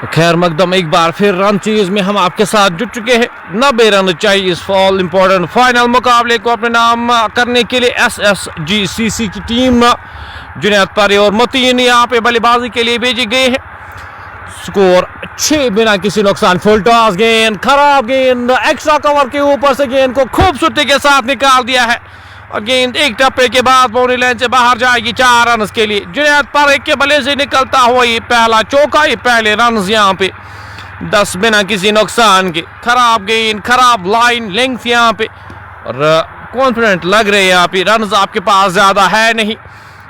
खैर मकदम एक बार फिर रन चीज में हम आपके साथ जुट चुके हैं। 90 रन चाहिए इस ऑल इंपॉर्टेंट फाइनल मुकाबले को अपने नाम करने के लिए। SSGCC की टीम जुनैद पारी और मतीन यहाँ पे बल्लेबाजी के लिए भेजे गए हैं। स्कोर 6 बिना किसी नुकसान। फुल टॉस गेंद, खराब गेंद, एक्स्ट्रा कवर के ऊपर से गेंद को खूबसूरती के साथ निकाल दिया है और गेंद एक टप्पे के बाद बाउंड्री लाइन से बाहर जाएगी 4 रन के लिए। जुनैद पारी के बल्ले से निकलता हुआ ये पहला चौका, ये पहले रन यहाँ पे 10 बिना किसी नुकसान के। खराब गेंद, खराब लाइन लेंथ यहाँ पे और कॉन्फिडेंट लग रहे हैं यहाँ पे। रन आपके पास ज्यादा है नहीं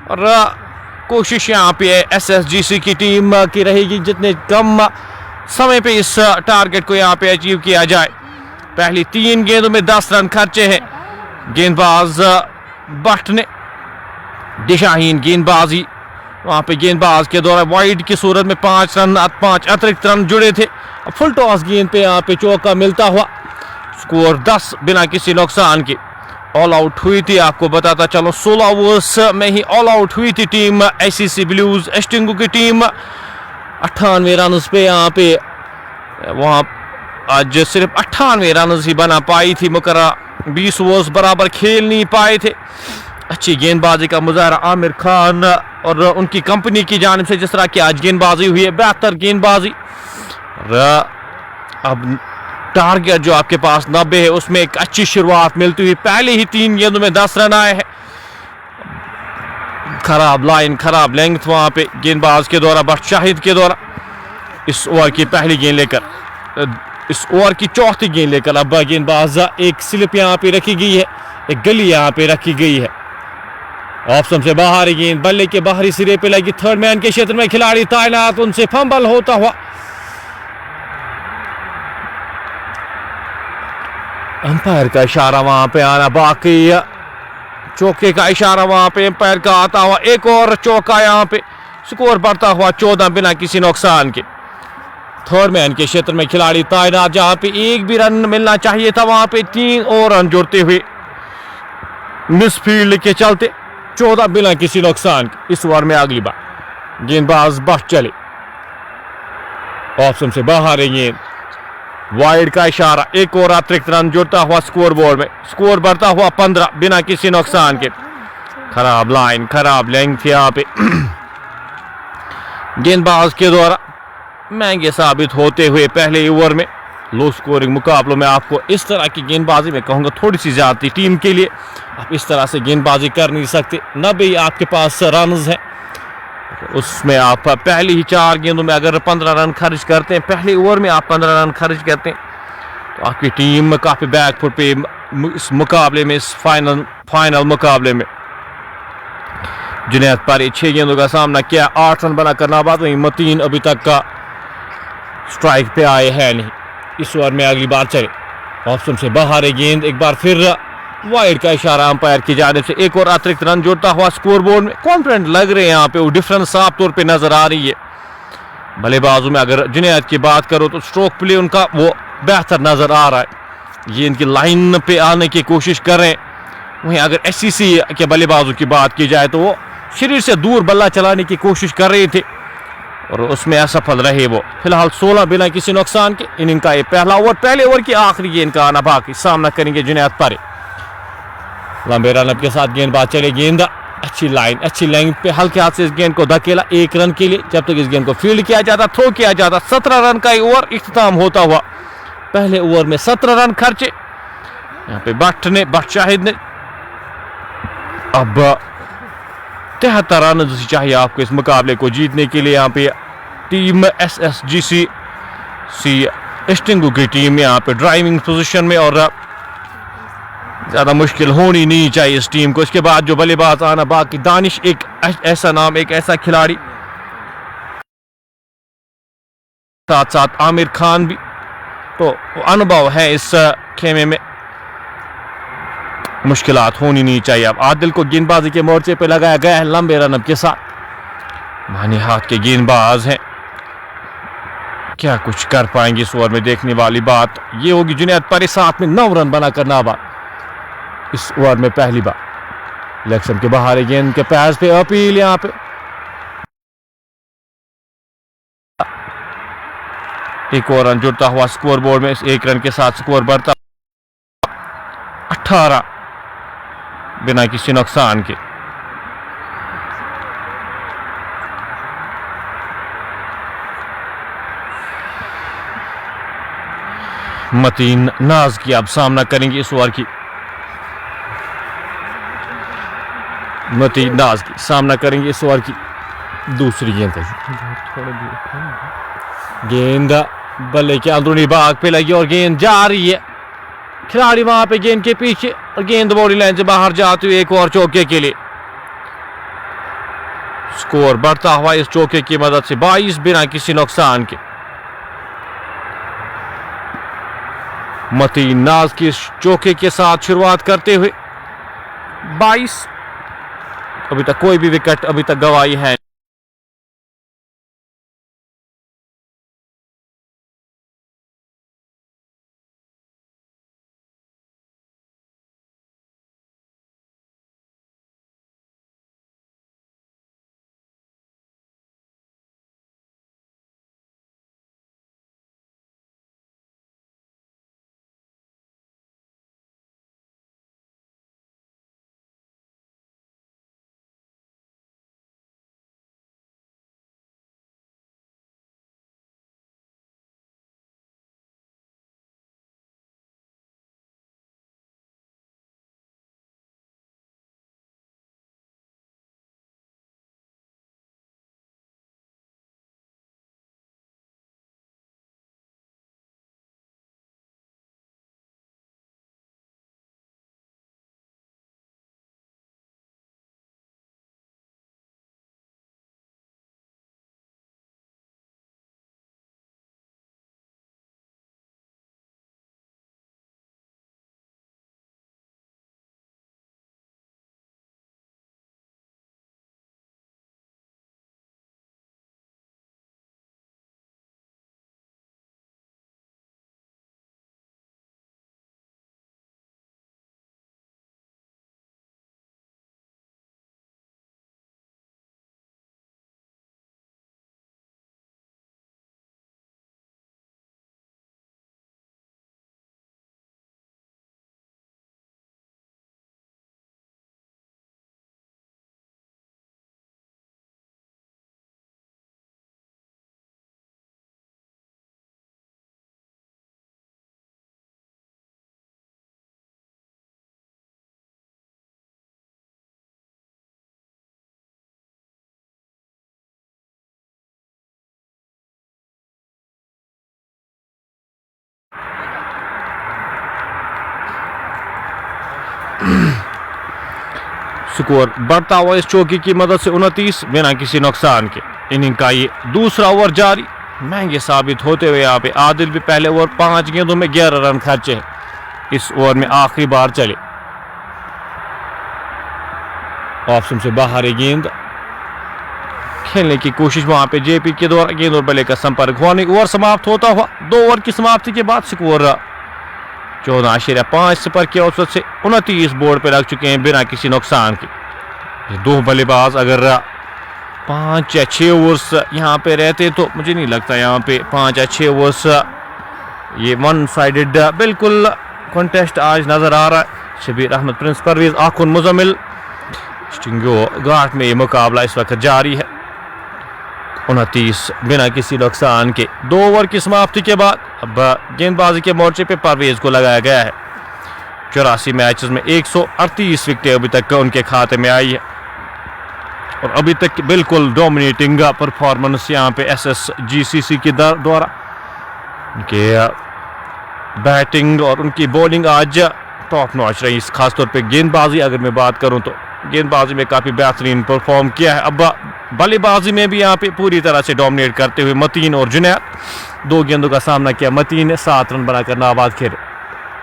और कोशिश यहाँ पे SSGC की टीम की रहेगी जितने कम समय पे इस टारगेट को यहाँ पे अचीव किया जाए। पहली 3 गेंदों में 10 रन खर्चे हैं। गेंदबाज भट्ट ने दिशाहीन गेंदबाजी, वहां पे गेंदबाज के द्वारा वाइड की सूरत में 5 अतिरिक्त रन जुड़े थे। फुल टॉस गेंद पे यहाँ पे चौका मिलता हुआ। स्कोर 10 बिना किसी नुकसान के। ऑल आउट हुई थी, आपको बताता चलो 16 ओवर्स में ही ऑल आउट हुई थी टीम ACC ब्लूज एस्टिंगू की टीम। 98 रन पे यहाँ पे वहां आज सिर्फ 98 रन ही बना पाई थी। मुकर्रर 20 ओवर्स बराबर खेल नहीं पाए थे। अच्छी गेंदबाजी का मुजाहरा आमिर खान और उनकी कंपनी की जानिब से जिस तरह की आज गेंदबाजी हुई है, बेहतर गेंदबाजी। अब टारगेट जो आपके पास 90 है उसमें एक अच्छी शुरुआत मिलती हुई। पहले ही 3 गेंदों में 10 रन आए हैं। खराब लाइन, खराब लेंथ वहां पे गेंदबाज के द्वारा, बट शाहिद के द्वारा इस ओवर की पहली गेंद लेकर, इस ओवर की चौथी गेंद लेकर अब गेंदबाज एक स्लिप यहाँ पे रखी गई है, एक गली यहाँ पे रखी गई है। ऑप्शन से बाहर गेंद बल्ले के बाहरी सिरे पे लगी। थर्ड मैन के क्षेत्र में खिलाड़ी तैनात, उनसे फंबल होता हुआ। अंपायर का इशारा वहां पे आना बाकी, चौके का इशारा वहां पे अंपायर का आता हुआ। एक और चौका यहाँ पे। स्कोर बढ़ता हुआ 14 बिना किसी नुकसान के। थर्ड मैन के क्षेत्र में खिलाड़ी तैनात, जहां पे एक भी रन मिलना चाहिए था वहां पे 3 और रन जुड़ते हुए मिस फील्ड के चलते 14 बिना किसी नुकसान के। इस ओवर में अगली बार गेंदबाज बच चले, ऑप्शन से बाहर है गेंद, वाइड का इशारा। एक और अतिरिक्त रन जुड़ता हुआ स्कोर बोर्ड में। स्कोर बढ़ता हुआ 15 बिना किसी नुकसान के। खराब लाइन, खराब लेंथ यहाँ पे गेंदबाज के द्वारा महंगे साबित होते हुए पहले ओवर में। लो स्कोरिंग मुकाबलों में आपको इस तरह की गेंदबाजी में कहूँगा थोड़ी सी ज्यादा टीम के लिए। आप इस तरह से गेंदबाजी कर नहीं सकते। 90 आपके पास रन हैं, उसमें आप पहली ही 4 गेंदों में अगर 15 रन खर्च करते हैं, पहले ओवर में आप 15 रन खर्च करते हैं, तो आपकी टीम काफी बैकफुट पे इस मुकाबले में, इस फाइनल मुकाबले में। जुनैद पारी 6 गेंदों का सामना किया, 8 रन बनाकर नाबाद। वहीं मतीन अभी तक का स्ट्राइक पे आए हैं नहीं। इस ओवर में अगली बार चले, ऑप्शन से बाहर है गेंद। एक बार फिर वाइड का इशारा अंपायर की जानिब से। एक और अतिरिक्त रन जुड़ता हुआ स्कोर बोर्ड में। कॉन्फिडेंट लग रहे हैं यहाँ पे, वो डिफरेंस साफ तौर पे नजर आ रही है। बल्लेबाजों में अगर जुनैद की बात करो तो स्ट्रोक प्ले उनका वो बेहतर नजर आ रहा है। ये इनकी लाइन पे आने की कोशिश कर रहे हैं। वहीं अगर SCC के बल्लेबाजों की बात की जाए तो वो शरीर से दूर बल्ला चलाने की कोशिश कर रहे थे और उसमें असफल रहे वो। फिलहाल 16 बिना किसी नुकसान के इनिंग का ये पहला ओवर, पहले ओवर की आखिरी गेंद का आना बाकी। सामना करेंगे जुनैद पारी। लंबे रन के साथ गेंदबाज चले, गेंद अच्छी लाइन, अच्छी लेंथ पे हल्के हाथ से इस गेंद को धकेला 1 रन के लिए। जब तक इस गेंद को फील्ड किया जाता, थ्रो किया जाता, 17 रन का ओवर इख्तिताम होता हुआ। पहले ओवर में 17 रन खर्चे यहाँ पे भट्ट शाहिद ने। अब 73 रन चाहिए आपको इस मुकाबले को जीतने के लिए। यहाँ पे टीम SSGC एस्टिंगू की टीम यहाँ पे ड्राइविंग पोजीशन में और ज्यादा मुश्किल होनी नहीं चाहिए इस टीम को। इसके बाद जो बल्लेबाज आना बाकी, दानिश एक ऐसा नाम, एक ऐसा खिलाड़ी, साथ साथ आमिर खान भी, तो अनुभव है इस खेमे में। मुश्किलात होनी नहीं चाहिए। अब आदिल को गेंदबाजी के मोर्चे पे लगाया गया है लंबे रन के साथ। मानी हाथ के गेंदबाज हैं, क्या कुछ कर पाएंगे इस ओवर में देखने वाली बात ये होगी। जुनैद पारी 7 में 9 रन बनाकर नाबाद इस ओवर में पहली बार। इलेक्शन के बाहर गेंद के पैस पे अपील यहाँ पे एक और रन जुड़ता हुआ स्कोर बोर्ड में, इस एक रन के साथ स्कोर बढ़ता 18 बिना किसी नुकसान के। मतीन नाज की अब सामना करेंगे इस ओवर की, मतीन नाज की सामना करेंगे इस ओवर की दूसरी गेंद। गेंद बल्ले के अंदरूनी भाग पे लगी और गेंद जा रही है, खिलाड़ी वहां पे गेंद के पीछे और गेंद बॉडी लाइन से बाहर जाते हुए एक और चौके के लिए। स्कोर बढ़ता हुआ इस चौके की मदद से 22 बिना किसी नुकसान के। मतीन नाज की चौके के साथ शुरुआत करते हुए 22, अभी तक कोई भी विकेट अभी तक गंवाई है। स्कोर बढ़ता हुआ इस चौकी की मदद से 29 बिना किसी नुकसान के। इनिंग का ये दूसरा ओवर जारी, महंगे साबित होते हुए यहाँ पे आदिल भी पहले ओवर 5 गेंदों में 11 रन खर्चे हैं। इस ओवर में आखिरी बार चले, ऑप्शन से बाहर एक गेंद खेलने की कोशिश वहां पे जेपी के द्वारा, गेंद और बल्ले का संपर्क हुआ नहीं। ओवर समाप्त होता हुआ 2 ओवर की समाप्ति के बाद स्कोर 14.5 पर के औसत से 29 बोर्ड पर रख चुके हैं बिना किसी नुकसान के। ये 2 बल्लेबाज अगर 5 या 6 ओवर्स यहाँ पे रहते तो मुझे नहीं लगता यहाँ पे 5 या 6 ओवर्स, ये वन साइडेड बिल्कुल कॉन्टेस्ट आज नजर आ रहा है। शबीर अहमद, प्रिंस परवेज, आखुन मुजम्मिल स्टिंगो घाट में ये मुकाबला इस वक्त जारी है। 29 बिना किसी नुकसान के 2 ओवर की समाप्ति के बाद अब गेंदबाजी के मोर्चे पे परवेज को लगाया गया है। 84 मैचेस में 138 विकेटें अभी तक उनके खाते में आई है और अभी तक बिल्कुल डोमिनेटिंग परफॉर्मेंस यहाँ पे SSGCC के द्वारा। उनके बैटिंग और उनकी बॉलिंग आज टॉप नॉच रही। खासतौर पे गेंदबाजी अगर मैं बात करूं तो गेंदबाजी में काफ़ी बेहतरीन परफॉर्म किया है। अब बल्लेबाजी में भी यहाँ पे पूरी तरह से डोमिनेट करते हुए मतीन और जुनैद 2 गेंदों का सामना किया। मतीन ने 7 रन बनाकर नाबाद खेले।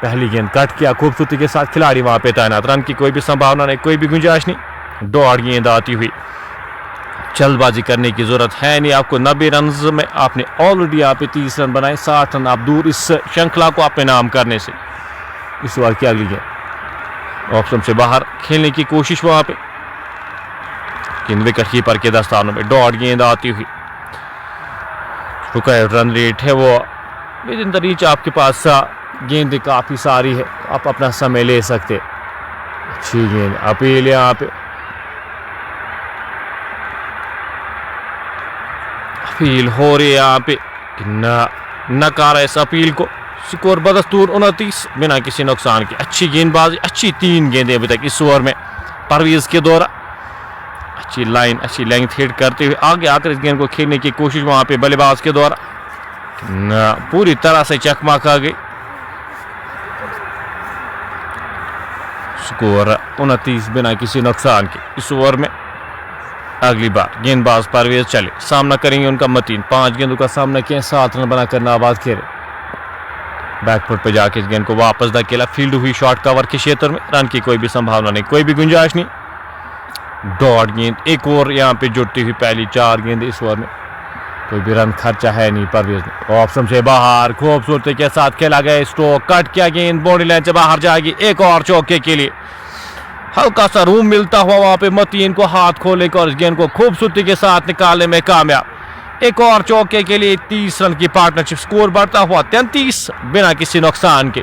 पहली गेंद कट किया खूबसूरती के साथ, खिलाड़ी वहाँ पे तैनात, रन की कोई भी संभावना नहीं, कोई भी गुंजाइश नहीं। डॉट गेंद आती हुई, जल्दबाजी करने की जरूरत है नहीं आपको। 90 रन में आपने ऑलरेडी यहाँ पे 30 रन बनाए, 60 रन आप दूर इस श्रृंखला को अपने नाम करने से। इस ओवर की अगली गेंद ऑप्शन से बाहर खेलने की कोशिश वहां पे, लेकिन विकेट कीपर के दस्तानों में डॉट गेंद आती हुई। रुका रन रेट है वो विद इन द रीच आपके पास गेंद काफ़ी सारी है, आप अपना समय ले सकते। अच्छी गेंद, अपील यहाँ पे, अपील हो रही है यहाँ पे, नकारा इस अपील को। स्कोर बदस्तूर 29 बिना किसी नुकसान के। अच्छी गेंदबाजी, अच्छी 3 गेंदें अभी तक इस ओवर में परवेज के द्वारा। अच्छी लाइन, अच्छी लेंथ हिट करते हुए आगे आकर इस गेंद को खेलने की कोशिश वहां पे बल्लेबाज के द्वारा, पूरी तरह से चकमा खा गई। स्कोर 29 बिना किसी नुकसान के। इस ओवर में अगली बार गेंदबाज परवेज चले, सामना करेंगे उनका मतीन। 5 गेंदों का सामना किया, 7 रन बनाकर नाबाद खेले। बैकफुट पे जाके इस गेंद को वापस धकेला, फील्ड हुई शॉर्ट कवर के क्षेत्र में, रन की कोई भी संभावना नहीं, कोई भी गुंजाइश नहीं। डॉट गेंद, एक ओवर यहाँ पे जुड़ती हुई पहली 4 गेंद इस ओवर में, कोई भी रन खर्चा है नहीं। परवेज ने ऑप्शन से बाहर खूबसूरती के साथ खेला गया स्ट्रोक, कट किया गेंद, बॉडी लाइन से बाहर जाएगी। एक और चौके के लिए हल्का सा रूम मिलता हुआ वहां पे मतीन को हाथ खोले और इस गेंद को खूबसूरती के साथ निकालने में कामयाब। एक और चौके के लिए 30 रन की पार्टनरशिप। स्कोर बढ़ता हुआ 33 बिना किसी नुकसान के।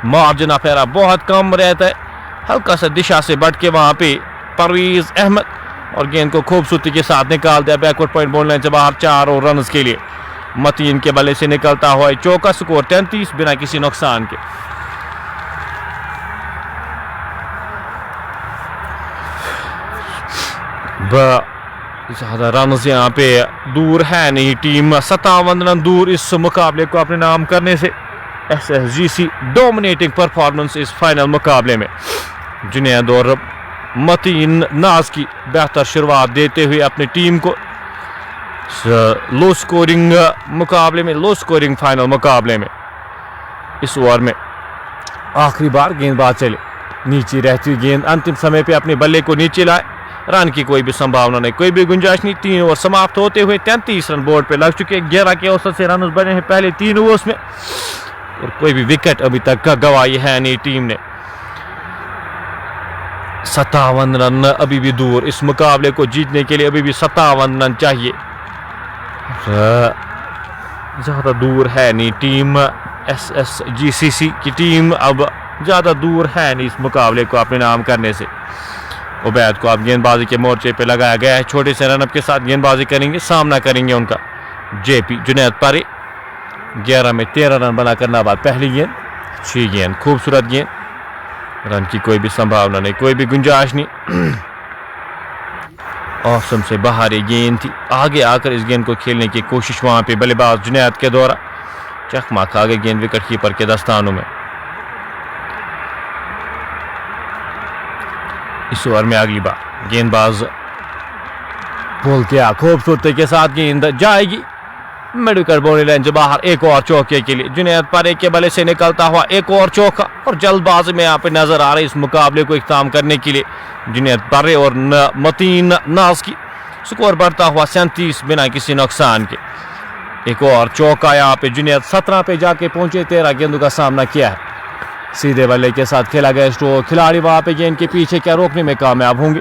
मार्जिन ऑफ एरर बहुत कम रहता है, हल्का सा दिशा से बढ़ के वहां पे परवेज अहमद और गेंद को खूबसूरती के साथ निकाल दिया बैकवर्ड पॉइंट बॉल लाइन से बाहर। 4 और रन के लिए मतीन के बल्ले से निकलता हुआ चौका। स्कोर 33 बिना किसी नुकसान के। ज्यादा रन यहाँ पे दूर है नहीं टीम, 57 रन दूर इस मुकाबले को अपने नाम करने से। SSGC डोमिनेटिंग परफॉर्मेंस इस फाइनल मुकाबले में। जुनैद और मतीन नाज की बेहतर शुरुआत देते हुए अपनी टीम को लो स्कोरिंग मुकाबले में, लो स्कोरिंग फाइनल मुकाबले में इस ओवर में आखिरी बार गेंदबाज चले, नीचे रहती हुई गेंद अंतिम समय पे अपने बल्ले को नीचे लाए, रन की कोई भी संभावना नहीं, कोई भी गुंजाइश नहीं। 3 ओवर समाप्त होते हुए 33 रन बोर्ड पे लग चुके। 11 के औसत से रन बने हैं पहले 3 ओवर्स में और कोई भी विकेट अभी तक का गवाई है नहीं टीम ने। 57 रन अभी भी दूर, इस मुकाबले को जीतने के लिए अभी भी 57 रन चाहिए। ज्यादा दूर है नहीं टीम, SSGCC की टीम अब ज्यादा दूर है नहीं इस मुकाबले को अपने नाम करने से। उबैद को अब गेंदबाजी के मोर्चे पे लगाया गया है, छोटे से रनअप के साथ गेंदबाजी करेंगे, सामना करेंगे उनका JP जुनैद पारी। 11 में 13 रन बनाकर नाबाद। पहली गेंद, अच्छी गेंद, खूबसूरत गेंद, रन की कोई भी संभावना नहीं, कोई भी गुंजाइश नहीं। औसम से बाहर ये गेंद थी, आगे आकर इस गेंद को खेलने की कोशिश वहां पे बल्लेबाज जुनैद के द्वारा, चकमा खा गए गेंद विकेट कीपर के दस्तानों में। इस ओवर में अगली बार गेंदबाज बोल किया, खूबसूरती के साथ गेंद जाएगी मिड विकेट बॉडी लाइन से बाहर। एक और चौके के लिए जुनैद पारे के बल्ले से निकलता हुआ एक और चौका और जल्दबाजी में यहाँ पे नजर आ रहे इस मुकाबले को इख्तिताम करने के लिए जुनैद पारे और मतीन नाज की। स्कोर बढ़ता हुआ 37 बिना किसी नुकसान के। एक और चौका यहाँ पे जुनैद 17 पे जाके पहुंचे, 13 गेंदों का सामना किया है। सीधे बल्ले के साथ खेला गया स्ट्रोक, खिलाड़ी वहां पे गेंद के पीछे क्या रोकने में कामयाब होंगे।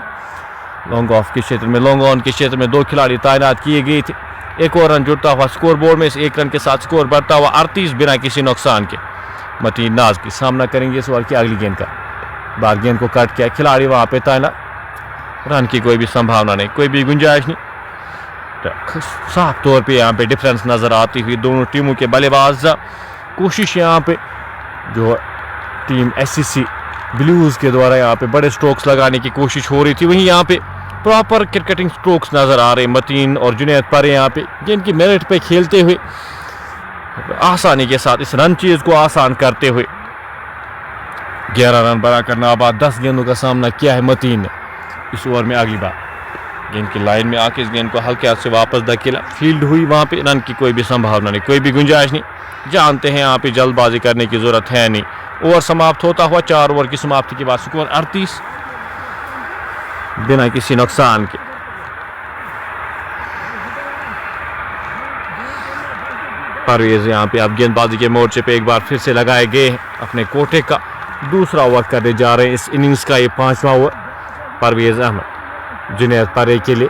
लॉन्ग ऑफ के क्षेत्र में, लॉन्ग ऑन के क्षेत्र में 2 खिलाड़ी तैनात किए गए थे। एक और रन जुड़ता हुआ स्कोर बोर्ड में, 1 रन के साथ स्कोर बढ़ता हुआ 38 बिना किसी नुकसान के। मतीन नाज की सामना करेंगे इस ओवर की अगली गेंद का। बार गेंद को काट किया, खिलाड़ी वहां पे तैनात, रन की कोई भी संभावना नहीं, कोई भी गुंजाइश नहीं। साफ तौर पे यहाँ पे डिफरेंस नजर आती हुई दोनों टीमों के बल्लेबाज। कोशिश यहाँ पे जो टीम SCC ब्लूज के द्वारा यहाँ पे बड़े स्ट्रोक्स लगाने की कोशिश हो रही थी, वहीं यहाँ पे प्रॉपर क्रिकेटिंग स्ट्रोक्स नजर आ रहे। मतीन और जुनैद पारे यहाँ पे गेंद की मेरिट पे खेलते हुए आसानी के साथ इस रन चीज को आसान करते हुए 11 रन बनाकर नाबाद। 10 गेंदों का सामना किया है मतीन ने। इस ओवर में अगली बार गेंद की लाइन में आके इस गेंद को हल्के हाथ से वापस धकेला, फील्ड हुई वहां पे, रन की कोई भी संभावना नहीं, कोई भी गुंजाइश नहीं। जानते हैं यहाँ पे जल्दबाजी करने की जरूरत है नहीं। ओवर समाप्त होता हुआ 4 ओवर की समाप्ति के बाद स्कोर 38 बिना किसी नुकसान के। परवेज यहाँ पे अब गेंदबाजी के मोर्चे पे एक बार फिर से लगाए गए हैं। अपने कोटे का दूसरा ओवर करने जा रहे हैं इस इनिंग्स का, ये 5वां ओवर। परवेज अहमद जुनैद पारे के लिए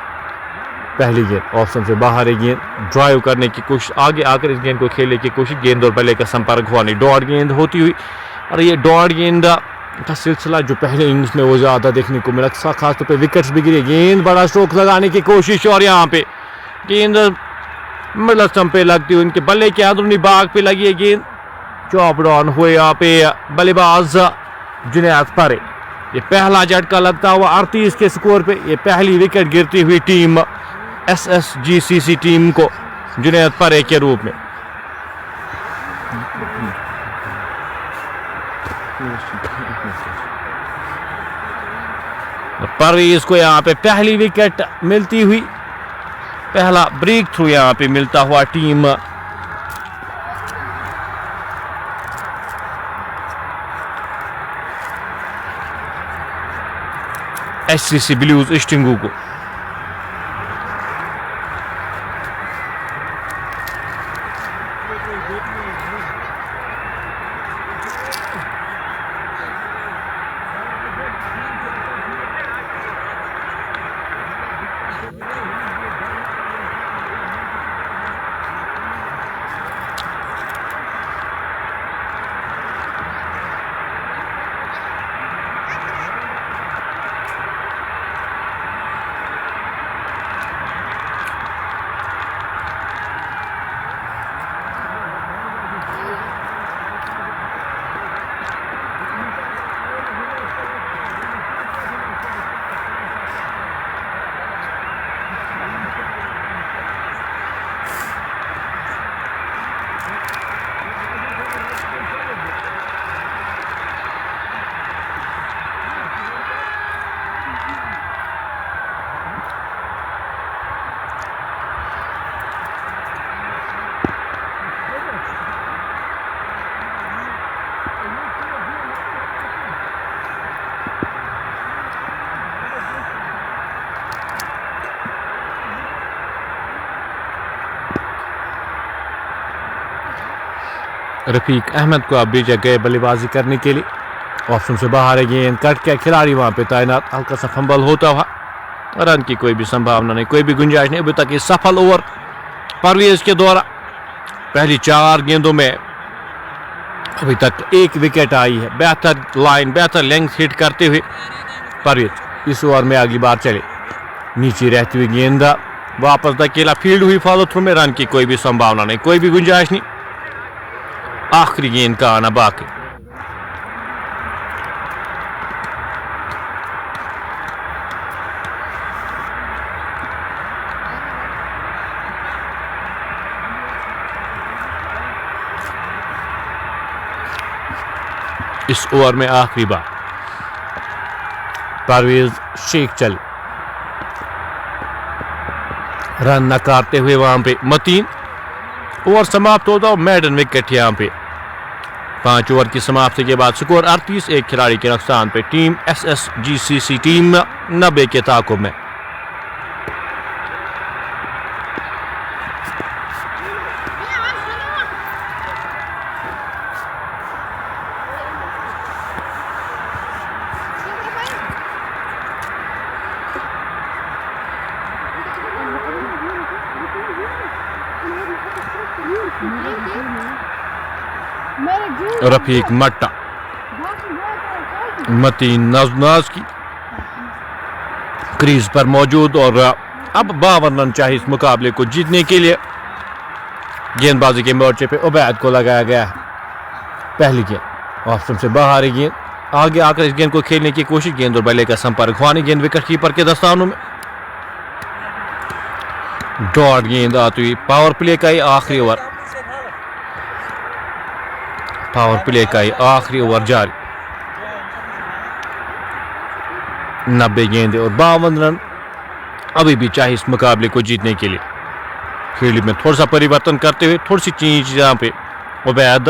पहली गेंद ऑप्शन से बाहर है, गेंद ड्राइव करने की कोशिश, आगे आकर इस गेंद को खेलने की कोशिश, गेंद और बल्ले का संपर्क हुआ नहीं, डॉट गेंद होती हुई। और ये डॉट गेंद का सिलसिला जो पहले इनिंग्स में वो ज़्यादा देखने को मिला, खासतौर पे विकेट्स भी गिरे, गेंद बड़ा स्ट्रोक लगाने की कोशिश और यहाँ पे गेंद मिडल स्टंप पे लगती हुई उनके बल्ले के अंदरूनी भाग पे लगी है, गेंद चॉप डाउन हुए यहाँ पे बल्लेबाज जुनैद परे। ये पहला झटका लगता हुआ 38 के स्कोर पे ये पहली विकेट गिरती हुई टीम SSGCC टीम को जुनैद परे के रूप में। परवेज को यहाँ पे पहली विकेट मिलती हुई, पहला ब्रेक थ्रू यहाँ पे मिलता हुआ टीम SCC ब्लूज इस्टिंगू को। रफीक अहमद को अब भेजा गया बल्लेबाजी करने के लिए, ऑप्शन से बाहर है, गेंद कट के खिलाड़ी वहां पे तैनात, हल्का सा फंबल होता हुआ, रन की कोई भी संभावना नहीं, कोई भी गुंजाइश नहीं। अभी तक ये सफल ओवर परवेज के द्वारा पहली 4 गेंदों में अभी तक 1 विकेट आई है। बेहतर लाइन, बेहतर लेंथ हिट करते हुए परवेज इस ओवर में अगली बार चले, नीचे रहती हुई गेंद वापस धकेला, फील्ड हुई फॉलो थ्रू में, रन की कोई भी संभावना नहीं, कोई भी गुंजाइश नहीं। आखिरी गेंद का आना बाकी। इस ओवर में आखिरी बार परवेज शेख चल, रन नकारते हुए वहां पे मतीन। ओवर समाप्त होता और मैडन विकेट यहाँ पे 5 ओवर की समाप्ति के बाद स्कोर 38, एक खिलाड़ी के नुकसान पे टीम SSGCC टीम 90 के ताकुब में। रफीक मट्टा, मतीन नजनाज की क्रीज पर मौजूद और अब 52 रन चाहिए इस मुकाबले को जीतने के लिए। गेंदबाजी के मोर्चे पे उबैद को लगाया गया है, पहली गेंद ऑप्शन से बाहर है, गेंद आगे आकर इस गेंद को खेलने की कोशिश, गेंद और बल्ले का संपर्क हुआ नहीं, गेंद विकेट कीपर के दस्तानों में। डॉट गेंद आती हुई, पावर प्ले का ही आखिरी ओवर, पावर प्ले का ही आखिरी ओवर जारी, 90 गेंदे और 52 रन अभी भी चाहिए इस मुकाबले को जीतने के लिए। फील्ड में थोड़ा सा परिवर्तन करते हुए, थोड़ी सी चेंज यहाँ पे उबैद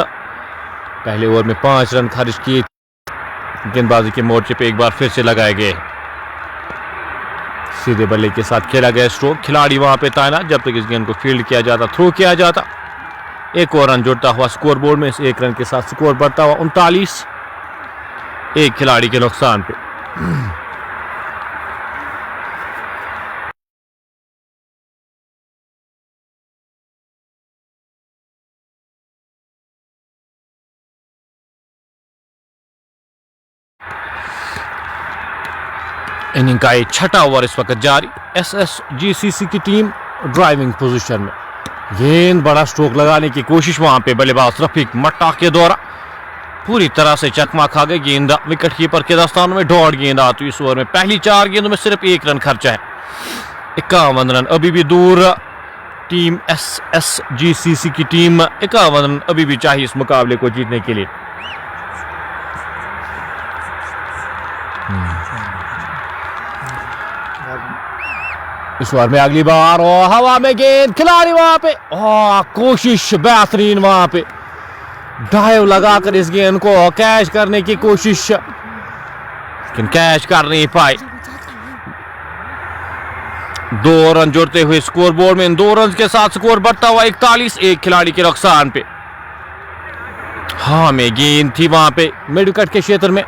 पहले ओवर में 5 रन खर्च किए, गेंदबाजी के मोर्चे पे एक बार फिर से लगाए गए, सीधे बल्ले के साथ खेला गया स्ट्रोक, खिलाड़ी वहां पे तैनात जब तक इस गेंद को फील्ड किया जाता, थ्रो किया जाता। एक और रन जुड़ता हुआ स्कोर बोर्ड में, इस 1 रन के साथ स्कोर बढ़ता हुआ 39, एक खिलाड़ी के नुकसान पे। इनिंग का ये छठा ओवर इस वक्त जारी। SSGCC की टीम ड्राइविंग पोजीशन में, गेंद बड़ा स्ट्रोक लगाने की कोशिश, वहां पे बल्लेबाज रफीक मट्टा के द्वारा पूरी तरह से चकमा खा गए। गेंद विकेट कीपर के दस्तानों में, डॉट गेंद आती हुई इस ओवर में। पहली 4 गेंदों में सिर्फ 1 रन खर्चा है। 51 रन अभी भी दूर टीम SSGCC की टीम। 51 रन अभी भी चाहिए इस मुकाबले को जीतने के लिए। इस ओवर में अगली बार और हवा में गेंद, खिलाड़ी वहां पे कोशिश बेहतरीन, वहां पे डाइव लगाकर इस गेंद को कैच करने की कोशिश, लेकिन कैच कर नहीं पाए। 2 रन जोड़ते हुए स्कोर बोर्ड में, इन 2 रन के साथ स्कोर बढ़ता हुआ 41। एक खिलाड़ी के नुकसान पे हाँ में गेंद थी वहां पे मिड विकेट के क्षेत्र में।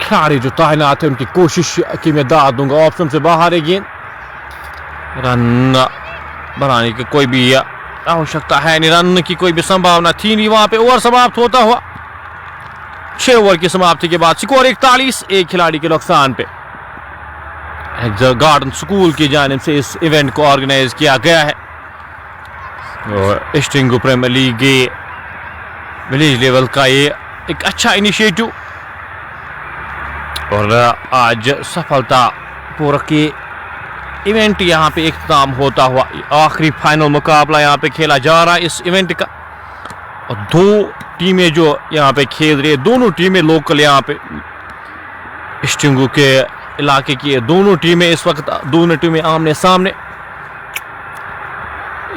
खिलाड़ी जो तैनात है उनकी कोशिश की मैं दाद दूंगा। ऑप्शन से बाहर है गेंद, रन बनाने की कोई भी आवश्यकता है नहीं, रन की कोई भी संभावना थी नहीं वहां पे। ओवर समाप्त होता हुआ 6 ओवर की समाप्ति के बाद स्कोर 41। एक खिलाड़ी के नुकसान पे गार्डन स्कूल की जानिब से इस इवेंट को ऑर्गेनाइज किया गया है और ईस्टिंगो प्रीमियर लीग विलेज लेवल का ये एक अच्छा इनिशिएटिव, और आज सफलता पूर्वक ये इवेंट यहाँ पे इख्तिताम होता हुआ आखिरी फाइनल मुकाबला यहाँ पे खेला जा रहा है इस इवेंट का। और 2 टीमें जो यहाँ पे खेल रही है, दोनों टीमें लोकल यहाँ पे ईस्टिंगो के इलाके की है। दोनों टीमें इस वक्त, दोनों टीमें आमने सामने।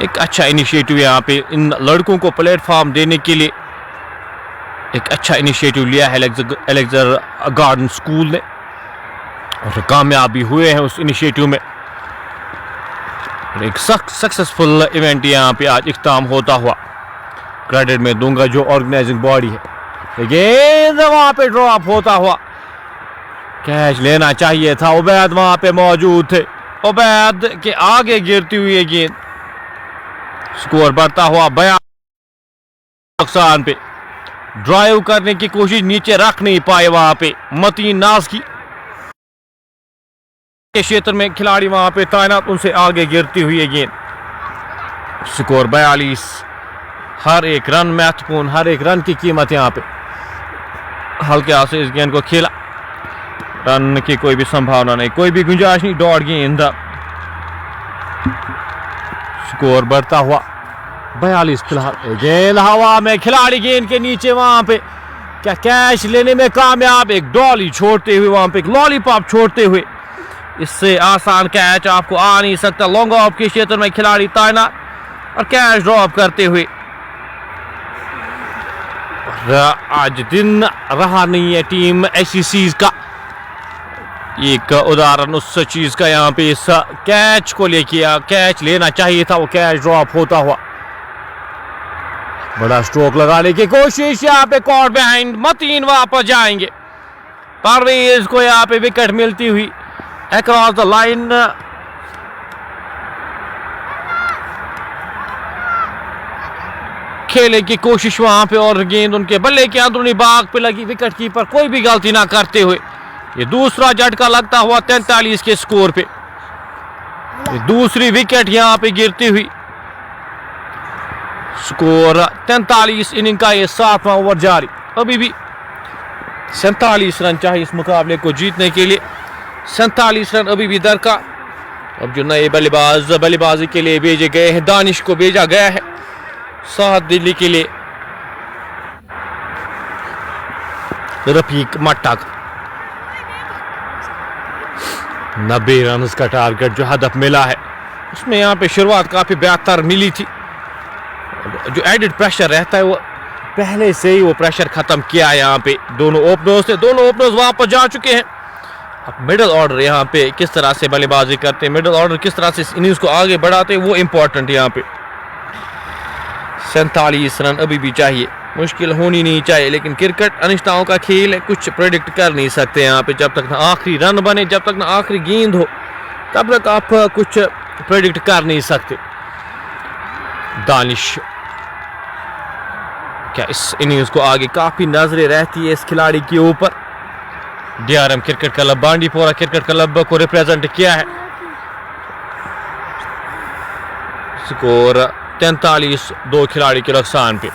एक अच्छा इनिशिएटिव यहाँ पे इन लड़कों को प्लेटफॉर्म देने के लिए एक अच्छा इनिशिएटिव लिया है एलेक्जर गार्डन स्कूल ने, और कामयाब भी हुए हैं उस इनिशिएटिव में। एक सक्सेसफुल इवेंट यहाँ पे आज इख्तिताम होता हुआ क्रेडिट में दूंगा जो ऑर्गेनाइजिंग बॉडी है। गेंद वहां पे ड्रॉप होता हुआ, कैच लेना चाहिए था। उबैद वहां पे मौजूद थे, उबैद के आगे गिरती हुई गेंद, स्कोर बढ़ता हुआ 42 नुकसान पे। ड्राइव करने की कोशिश, नीचे रख नहीं पाए वहां पे मतीन नाज की के क्षेत्र में खिलाड़ी वहां पे तैनात, उनसे आगे गिरती हुई गेंद। स्कोर 42। हर एक रन महत्वपूर्ण, हर एक रन की कीमत यहाँ पे। हल्के हाथ से इस गेंद को खेला, रन की कोई भी संभावना नहीं, कोई भी गुंजाइश नहीं। डॉट गेंद, स्कोर बढ़ता हुआ 42 फिलहाल। गेंद हवा में, खिलाड़ी गेंद के नीचे वहां पे क्या कैच लेने में कामयाब। एक डॉली छोड़ते हुए वहां पे, एक लॉलीपॉप छोड़ते हुए, इससे आसान कैच आपको आ नहीं सकता। लॉन्ग ऑफ के क्षेत्र में खिलाड़ी तैनात और कैच ड्रॉप करते हुए। आज दिन रहा नहीं है टीम SCC का। एक उदाहरण उस चीज का यहाँ पे इस कैच को लेके, कैच लेना चाहिए था, वो कैच ड्रॉप होता हुआ। बड़ा स्ट्रोक लगाने की कोशिश, यहाँ पे कॉट बिहाइंड, मतीन वापस जाएंगे। परवेज को यहाँ पे विकेट मिलती हुई अक्रॉस द लाइन। खेलने की कोशिश वहां पे और गेंद उनके बल्ले के अंदरूनी भाग पे लगी। विकेट कीपर कोई भी गलती ना करते हुए ये दूसरा झटका लगता हुआ 43 के स्कोर पे। ये दूसरी विकेट यहां पे गिरती हुई, स्कोर 43। इनिंग का ये 7वां ओवर जारी। अभी भी 47 रन चाहिए इस मुकाबले को जीतने के लिए। 47 रन अभी भी दरकार। अब जो नए बल्लेबाज बल्लेबाजी के लिए भेजे गए हैं, दानिश को भेजा गया है साथ दिल्ली के लिए, रफीक मट्टा। 90 रन का टारगेट जो हदफ मिला है, उसमें यहाँ पे शुरुआत काफी बेहतर मिली थी। जो एडिड प्रेशर रहता है वो पहले से ही वो प्रेशर खत्म किया है यहाँ पे दोनों ओपनर्स ने। दोनों ओपनर्स वापस जा चुके हैं। अब मिडिल ऑर्डर यहाँ पे किस तरह से बल्लेबाजी करते हैं, मिडिल ऑर्डर किस तरह से इनिंग्स को आगे बढ़ाते हैं, वो इंपॉर्टेंट यहाँ पे। 47 रन अभी भी चाहिए, मुश्किल होनी नहीं चाहिए, लेकिन क्रिकेट अनिश्चितताओं का खेल है, कुछ प्रेडिक्ट कर नहीं सकते यहाँ पे। जब तक ना आखिरी रन बने, जब तक ना आखिरी गेंद हो, तब तक आप कुछ प्रेडिक्ट कर नहीं सकते। दानिश क्या इस इनिंग्स को आगे काफी नजरें रहती है इस खिलाड़ी के ऊपर। DRM cricket club Bandipora cricket club को रिप्रेजेंट किया है। स्कोर 43, 2 खिलाड़ी के नुकसान पे।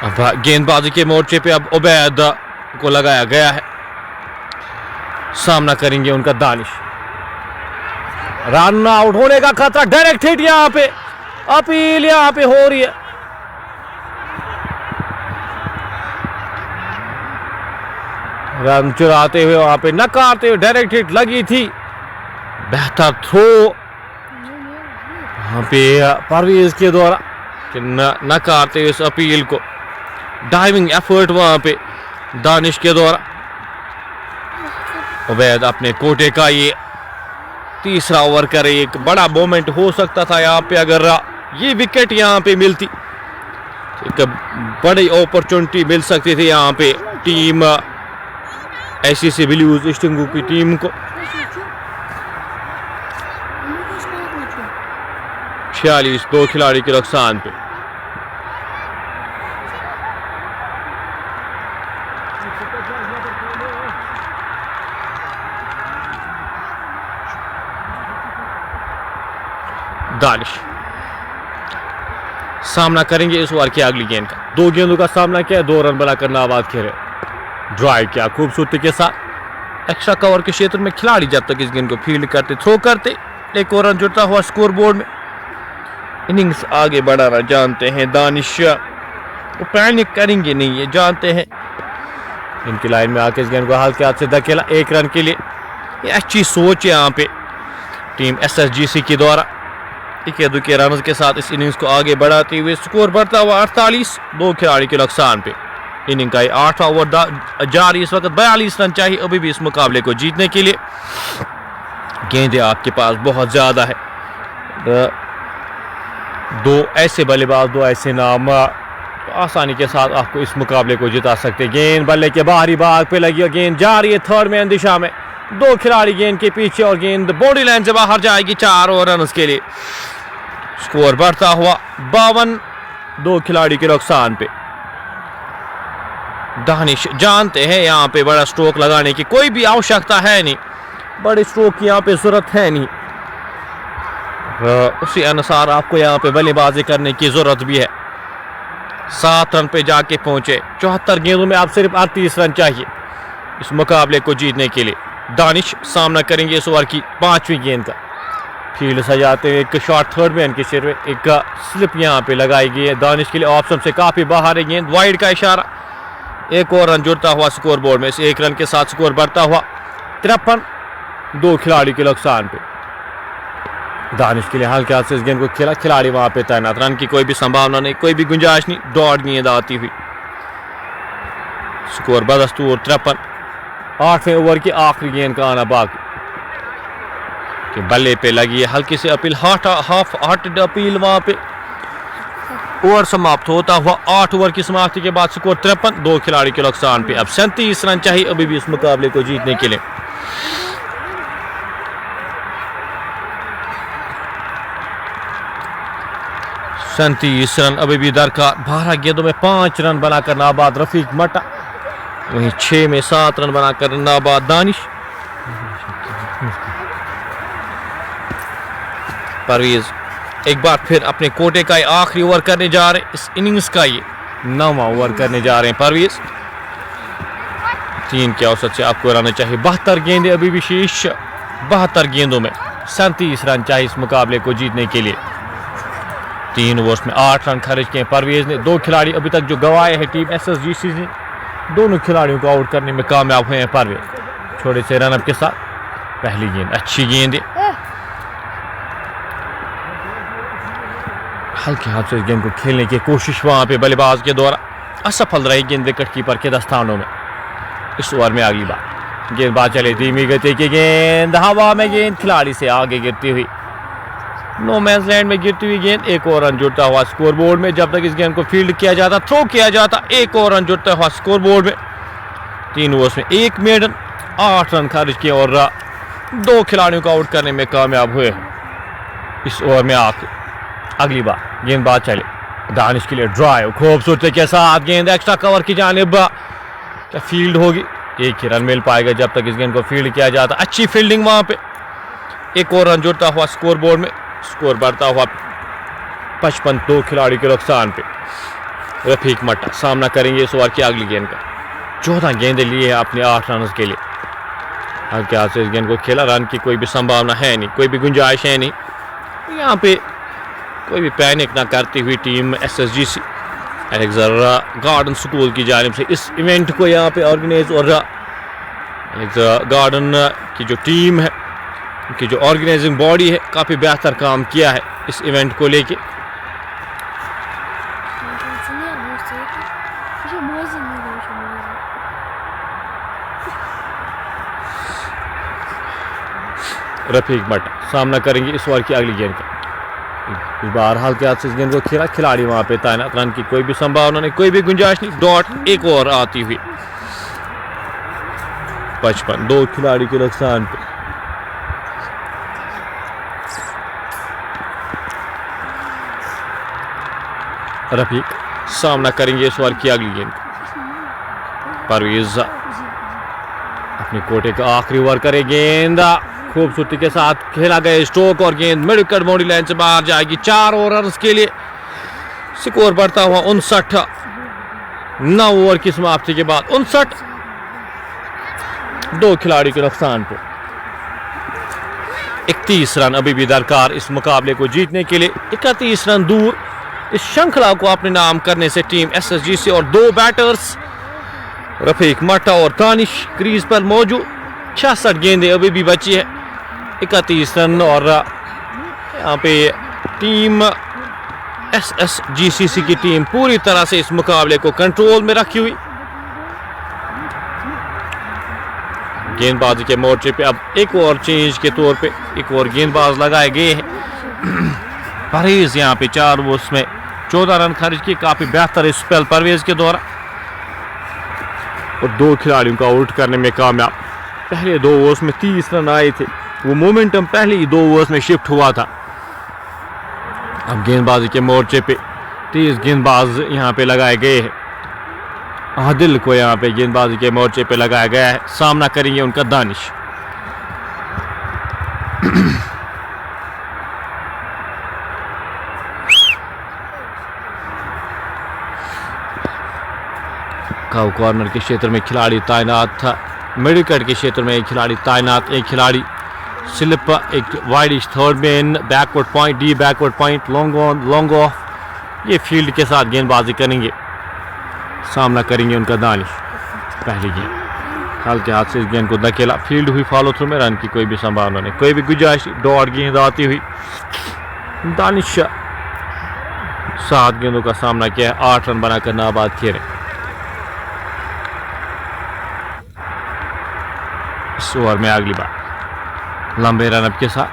अब गेंदबाजी के मोर्चे पे अब उबैद को लगाया गया है। सामना करेंगे उनका दानिश। रन आउट होने का खतरा, डायरेक्ट हिट यहां पे, अपील यहां पे हो रही है। रन चुराते हुए वहां पे नकारते हुए डायरेक्ट हिट लगी थी। बेहतर थ्रो वहां पे परवेज के द्वारा नकारते हुए इस अपील को। डाइविंग एफर्ट वहां पे दानिश के द्वारा। उबैद अपने कोटे का ये तीसरा ओवर करे, एक बड़ा मोमेंट हो सकता था यहाँ पे अगर ये विकेट यहाँ पे मिलती, एक बड़ी अपॉर्चुनिटी मिल सकती थी यहाँ पे टीम SCC ब्लूज इस्टिंगू की टीम को। 46, 2 खिलाड़ी के नुकसान पे। दानिश सामना करेंगे इस ओवर की अगली गेंद का। 2 गेंदों का सामना किया, 2 रन बनाकर नाबाद खेले। ड्राइव किया खूबसूरती के साथ एक्स्ट्रा कवर के क्षेत्र में। खिलाड़ी जब तक इस गेंद को फील्ड करते, थ्रो करते, एक और रन जुड़ता हुआ स्कोर बोर्ड में। इनिंग्स आगे बढ़ाना जानते हैं दानिश, वो पैनिक करेंगे नहीं, ये जानते हैं। इनकी लाइन में आके इस गेंद को हल्के हाथ से धकेला 1 रन के लिए। ये अच्छी सोच है यहाँ पे टीम SSGC के द्वारा। इक्के दुक्के रन के साथ इस इनिंग्स को आगे बढ़ाते हुए स्कोर बढ़ता हुआ 48, 2 खिलाड़ी के नुकसान पे। इनिंग का 8वां ओवर जारी, इस वक्त 42 रन चाहिए अभी भी इस मुकाबले को जीतने के लिए। गेंदें आपके पास बहुत ज्यादा है, 2 ऐसे बल्लेबाज, 2 ऐसे नाम तो आसानी के साथ आपको इस मुकाबले को जिता सकते। गेंद बल्ले के बाहरी भाग पे लगी और गेंद जा रही है थर्ड मैन दिशा में। 2 खिलाड़ी गेंद के पीछे और गेंद बॉडी लाइन से बाहर जाएगी 4 रन के लिए। स्कोर बढ़ता हुआ 52, 2 खिलाड़ी के नुकसान पे। दानिश जानते हैं यहाँ पे बड़ा स्ट्रोक लगाने की कोई भी आवश्यकता है नहीं, बड़े स्ट्रोक की यहाँ पे जरूरत है नहीं। उसी अनुसार आपको यहाँ पे बल्लेबाजी करने की ज़रूरत भी है। 7 रन पे जाके पहुंचे। 74 गेंदों में आप सिर्फ 38 रन चाहिए इस मुकाबले को जीतने के लिए। दानिश सामना करेंगे इस ओवर की 5वीं गेंद का। फील्ड सजाते हुए एक शॉट थर्ड मैन के सिर में एक स्लिप यहाँ पे लगाई गई है। दानिश के लिए ऑप्शन से काफ़ी बाहर है गेंद, वाइड का इशारा। एक और रन जुड़ता हुआ स्कोर बोर्ड में। इस एक रन के साथ स्कोर बढ़ता हुआ 53, 2 खिलाड़ी के नुकसान पे। दानिश के लिए हल्के हाथ से इस गेंद को खेला, खिलाड़ी वहां पे तैनात। रन की कोई भी संभावना नहीं, कोई भी गुंजाइश नहीं। डॉट गेंद आती हुई स्कोर बदस्तूर 53। 8वें ओवर की आखिरी गेंद का आना बाकी कि बल्ले पे लगी है हल्की सी अपील, हाफ हार्टेड अपील। वहां पे ओवर समाप्त होता हुआ 8 ओवर की समाप्ति के बाद स्कोर 53, 2 खिलाड़ी के नुकसान पे। अब 37 रन चाहिए अभी भी इस मुकाबले को जीतने के लिए। सैंतीस रन अभी भी दरकार। 12 गेंदों में 5 रन बनाकर नाबाद रफीक मट्टा, वहीं 6 में 7 रन बनाकर नाबाद दानिश। परवेज एक बार फिर अपने कोटे का आखिरी ओवर करने जा रहे हैं। इस इनिंग्स का ये 9वां ओवर करने जा रहे हैं परवेज। 3 के औसत से आपको रहना चाहिए। 72 गेंदें अभी भी शेष। 72 गेंदों में 37 रन चाहिए इस मुकाबले को जीतने के लिए। 3 ओवर्स में 8 रन खर्च किए परवेज ने। 2 खिलाड़ी अभी तक जो गंवाए हैं टीम SSGC ने, दोनों खिलाड़ियों को आउट करने में कामयाब हुए हैं परवेज छोटे से रनअप के साथ। पहली गेंद अच्छी गेंद है, हल्के हाथ से इस गेंद को खेलने की कोशिश वहां पे बल्लेबाज के द्वारा असफल रही गेंद विकेट कीपर के दस्तानों में। इस ओवर में अगली बार गेंदबाज चले धीमी गति की गेंद, हवा में गेंद खिलाड़ी से आगे गिरती हुई, नो मैंस लैंड में गिरती हुई गेंद। एक और रन जुड़ता हुआ स्कोर बोर्ड में। जब तक इस गेंद को फील्ड किया जाता, थ्रो किया जाता, एक और रन जुड़ता हुआ स्कोर बोर्ड में। 3 ओवर्स में 1 मेडन, 8 रन खर्च किए और 2 खिलाड़ियों को आउट करने में कामयाब हुए। इस ओवर में आके अगली बार गेंदबाज चले दानिश के लिए ड्राइव, खूबसूरती के साथ गेंद एक्स्ट्रा कवर की जानिब। क्या फील्ड होगी? एक ही रन मिल पाएगा जब तक इस गेंद को फील्ड किया जाता। अच्छी फील्डिंग वहां पे। एक और रन जुड़ता हुआ स्कोर बोर्ड में। स्कोर बढ़ता हुआ 55, 2 खिलाड़ी के नुकसान पे। रफीक मट्टा सामना करेंगे इस ओवर की अगली गेंद का। 14 गेंदें लिए हैं अपने 8 रन के लिए। हल्के हाथ से इस गेंद को खेला, रन की कोई भी संभावना है नहीं, कोई भी गुंजाइश है नहीं। यहाँ पे कोई भी पैनिक ना करती हुई team SSGC Alexander garden school की जानिब से इस इवेंट को यहाँ पे ऑर्गेनाइज, और अलेक्जेंडर गार्डन की जो टीम है, उनकी जो ऑर्गेनाइजिंग बॉडी है, काफ़ी बेहतर काम किया है इस इवेंट को लेके। रफीक मट्टा सामना करेंगे इस ओवर की अगली गेंद का। इस बार हल्के हाथ से इस गेंद को खेला, खिलाड़ी वहां पे तैनात। रन की कोई भी संभावना नहीं, कोई भी गुंजाइश नहीं। डॉट एक और आती हुई 55, 2 खिलाड़ी के नुकसान पे। रफीक सामना करेंगे इस ओवर की अगली गेंद का। परवेज अपने कोटे का आखिरी ओवर करे, गेंद खूबसूरती के साथ खेला गया स्ट्रोक और गेंद मिड विकेट बाउंड्री लाइन से बाहर जाएगी। 4 ओवर्स के लिए स्कोर बढ़ता हुआ 59, 9 ओवर की समाप्ति के बाद 59, 2 खिलाड़ी के नुकसान पे। 31 रन अभी भी दरकार इस मुकाबले को जीतने के लिए। 31 रन दूर इस श्रृंखला को अपने नाम करने से टीम SSGC और 2 बैटर्स रफीक मट्टा और दानिश क्रीज पर मौजूद। 66 गेंदें अभी भी बची है। 31 रन और यहाँ पे टीम SSGC की टीम पूरी तरह से इस मुकाबले को कंट्रोल में रखी हुई। गेंदबाजी के मोर्चे पे अब एक और चेंज के तौर पे एक और गेंदबाज लगाए गए हैं। परवेज यहाँ पे 4 ओवर्स में 14 रन खर्च किए, काफी बेहतर स्पेल परवेज के द्वारा, और 2 खिलाड़ियों को आउट करने में कामयाब। पहले 2 ओवर्स में 30 रन आए थे, वो मोमेंटम पहले ही 2 ओवर्स में शिफ्ट हुआ था। अब गेंदबाजी के मोर्चे पे 30 गेंदबाज यहाँ पे लगाए गए हैं। आदिल को यहाँ पे गेंदबाजी के मोर्चे पे लगाया गया है। सामना करेंगे उनका दानिश। रखा कॉर्नर के क्षेत्र में खिलाड़ी तैनात था, मिड विकेट के क्षेत्र में एक खिलाड़ी तैनात, एक खिलाड़ी स्लिप, एक widish third man, backward point, D backward point, long on, long off, ये फील्ड के साथ गेंदबाजी करेंगे। सामना करेंगे उनका दानिश। पहली गेंद हल्के हाथ से इस गेंद को धकेला, फील्ड हुई फॉलो थ्रू में, रन की कोई भी संभावना नहीं, कोई भी गुंजाइश। डॉट गेंद आती हुई, दानिश 7 गेंदों का सामना किया है, 8 रन बनाकर नाबाद खेले। इस ओवर में अगली बार लंबे रनअप के साथ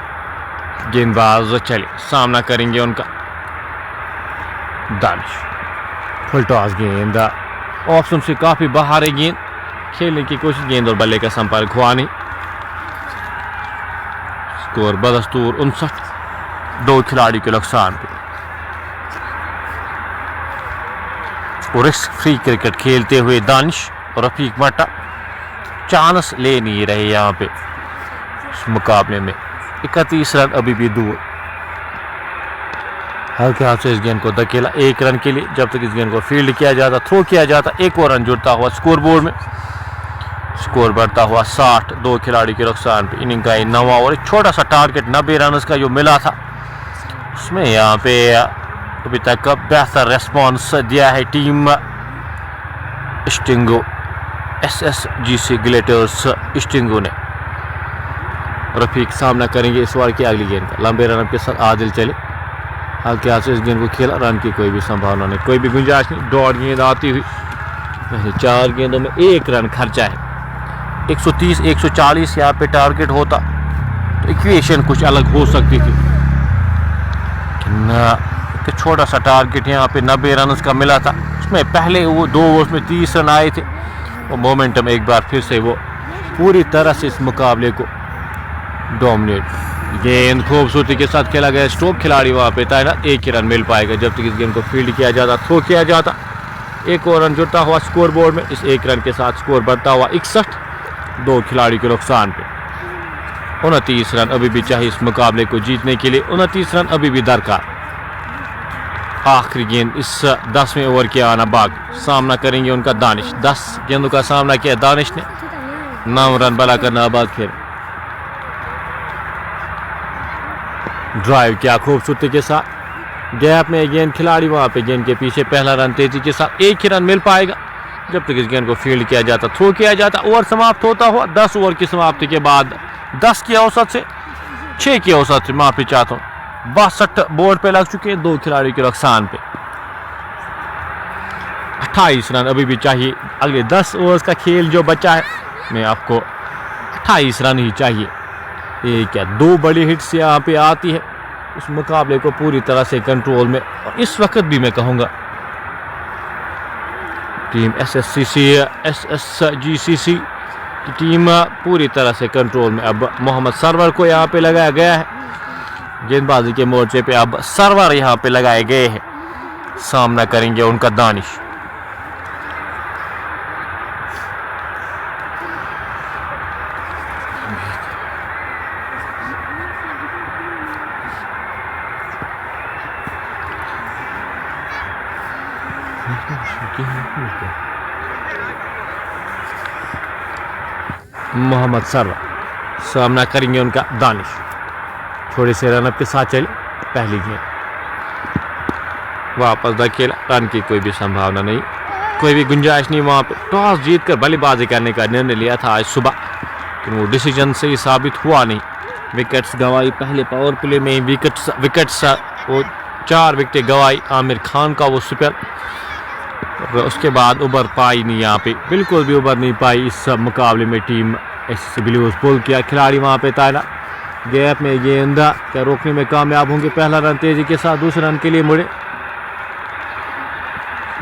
गेंदबाज चले, सामना करेंगे उनका दानिश। फुल टॉस गेंद, ऑप्शन से काफी बाहर है गेंद, खेलने की कोशिश, गेंद और बल्ले का संपर्क हुआ नहीं। स्कोर बदस्तूर 59, 2 खिलाड़ी के नुकसान पे। और रिस्क फ्री क्रिकेट खेलते हुए दानिश और रफीक भट्टा चांस ले नहीं रहे यहाँ पे इस मुकाबले में। 31 रन अभी भी दूर। हल्के हाथ से इस गेंद को धकेला 1 रन के लिए, जब तक इस गेंद को फील्ड किया जाता, थ्रो किया जाता, 1 और रन जुड़ता हुआ स्कोर बोर्ड में। स्कोर बढ़ता हुआ 60, 2 खिलाड़ी के नुकसान पे। इनिंग का 9वां ओवर, एक छोटा सा टारगेट 90 रन का जो मिला था, उसमें यहाँ पे अभी तक बेहतर रेस्पॉन्स दिया है टीम स्टिंगो, SSGC ग्लेटर्स स्टिंगो ने। रफीक सामना करेंगे इस ओवर की अगली गेंद का, लंबे रनअप के साथ आदिल चले, हल्के हाथ से इस गेंद को खेला, रन की कोई भी संभावना नहीं, कोई भी गुंजाइश नहीं। डॉट गेंद आती हुई, पहले 4 गेंदों में 1 रन खर्चा है। 130 140 यहाँ पे टारगेट होता तो इक्वेशन कुछ अलग हो सकती थी, एक छोटा सा टारगेट यहाँ पे 90 रन का मिला था, उसमें पहले वो 2 ओवर्स में 30 रन आए थे। वो मोमेंटम एक बार फिर से वो पूरी तरह से इस मुकाबले को डोमिनेट। गेंद खूबसूरती के साथ खेला गया, स्ट्रोक खिलाड़ी वहाँ पे तैनात, 1 ही रन मिल पाएगा जब तक इस गेंद को फील्ड किया जाता, थ्रो किया जाता। 1 और रन जुड़ता हुआ स्कोर बोर्ड में, इस 1 रन के साथ स्कोर बढ़ता हुआ 61, 2 खिलाड़ी के नुकसान पे। 29 रन अभी भी चाहिए इस मुकाबले को जीतने के लिए, 29 रन अभी भी दरकार। आखिरी गेंद इस 10वें ओवर के आना बाकी। सामना करेंगे उनका दानिश। 10 गेंदों का सामना किया दानिश ने, 9 रन बनाकर नाबाद खेल। ड्राइव किया खूबसूरती के साथ, गैप में गेंद, खिलाड़ी वहां पे गेंद के पीछे, पहला रन तेजी के साथ, 1 ही रन मिल पाएगा जब तक इस गेंद को फील्ड किया जाता, थ्रो किया जाता। ओवर समाप्त होता हुआ 10 ओवर की समाप्ति के बाद 10 की औसत से 6 की औसत से, माफी चाहता हूँ, 62 बोर्ड पे लग चुके हैं, 2 खिलाड़ी के नुकसान पे। 28 रन अभी भी चाहिए, अगले 10 ओवर्स का खेल जो बचा है, मैं आपको 28 रन ही चाहिए। ये क्या 2 बड़ी हिट्स यहाँ पे आती है, इस मुकाबले को पूरी तरह से कंट्रोल में। और इस वक्त भी मैं कहूँगा टीम SSGCC की टीम पूरी तरह से कंट्रोल में। अब मोहम्मद सरवर को यहाँ पे लगाया गया है गेंदबाजी के मोर्चे पे, अब सरवर यहाँ पे लगाए गए हैं। सामना करेंगे उनका दानिश। मोहम्मद सरवर सामना करेंगे उनका दानिश। थोड़े से रनअप के साथ चले, पहली गेंद वापस धकेला, रन की कोई भी संभावना नहीं, कोई भी गुंजाइश नहीं। वहाँ पे टॉस जीतकर बल्लेबाजी करने का निर्णय लिया था आज सुबह, लेकिन वो डिसीजन से ही साबित हुआ नहीं। विकेट्स गंवाई, पहले पावर प्ले में विकेट्स वो 4 विकेटें गंवाई। आमिर खान का वो स्पेल, और उसके बाद उबर पाई नहीं, यहाँ पे बिल्कुल भी उबर नहीं पाई इस मुकाबले में टीम SSC ब्लूज। पुल किया खिलाड़ी वहाँ पे तैनात, गैप में गेंद क्या रोकने में कामयाब होंगे। पहला रन तेजी के साथ, दूसरे रन के लिए मुड़े,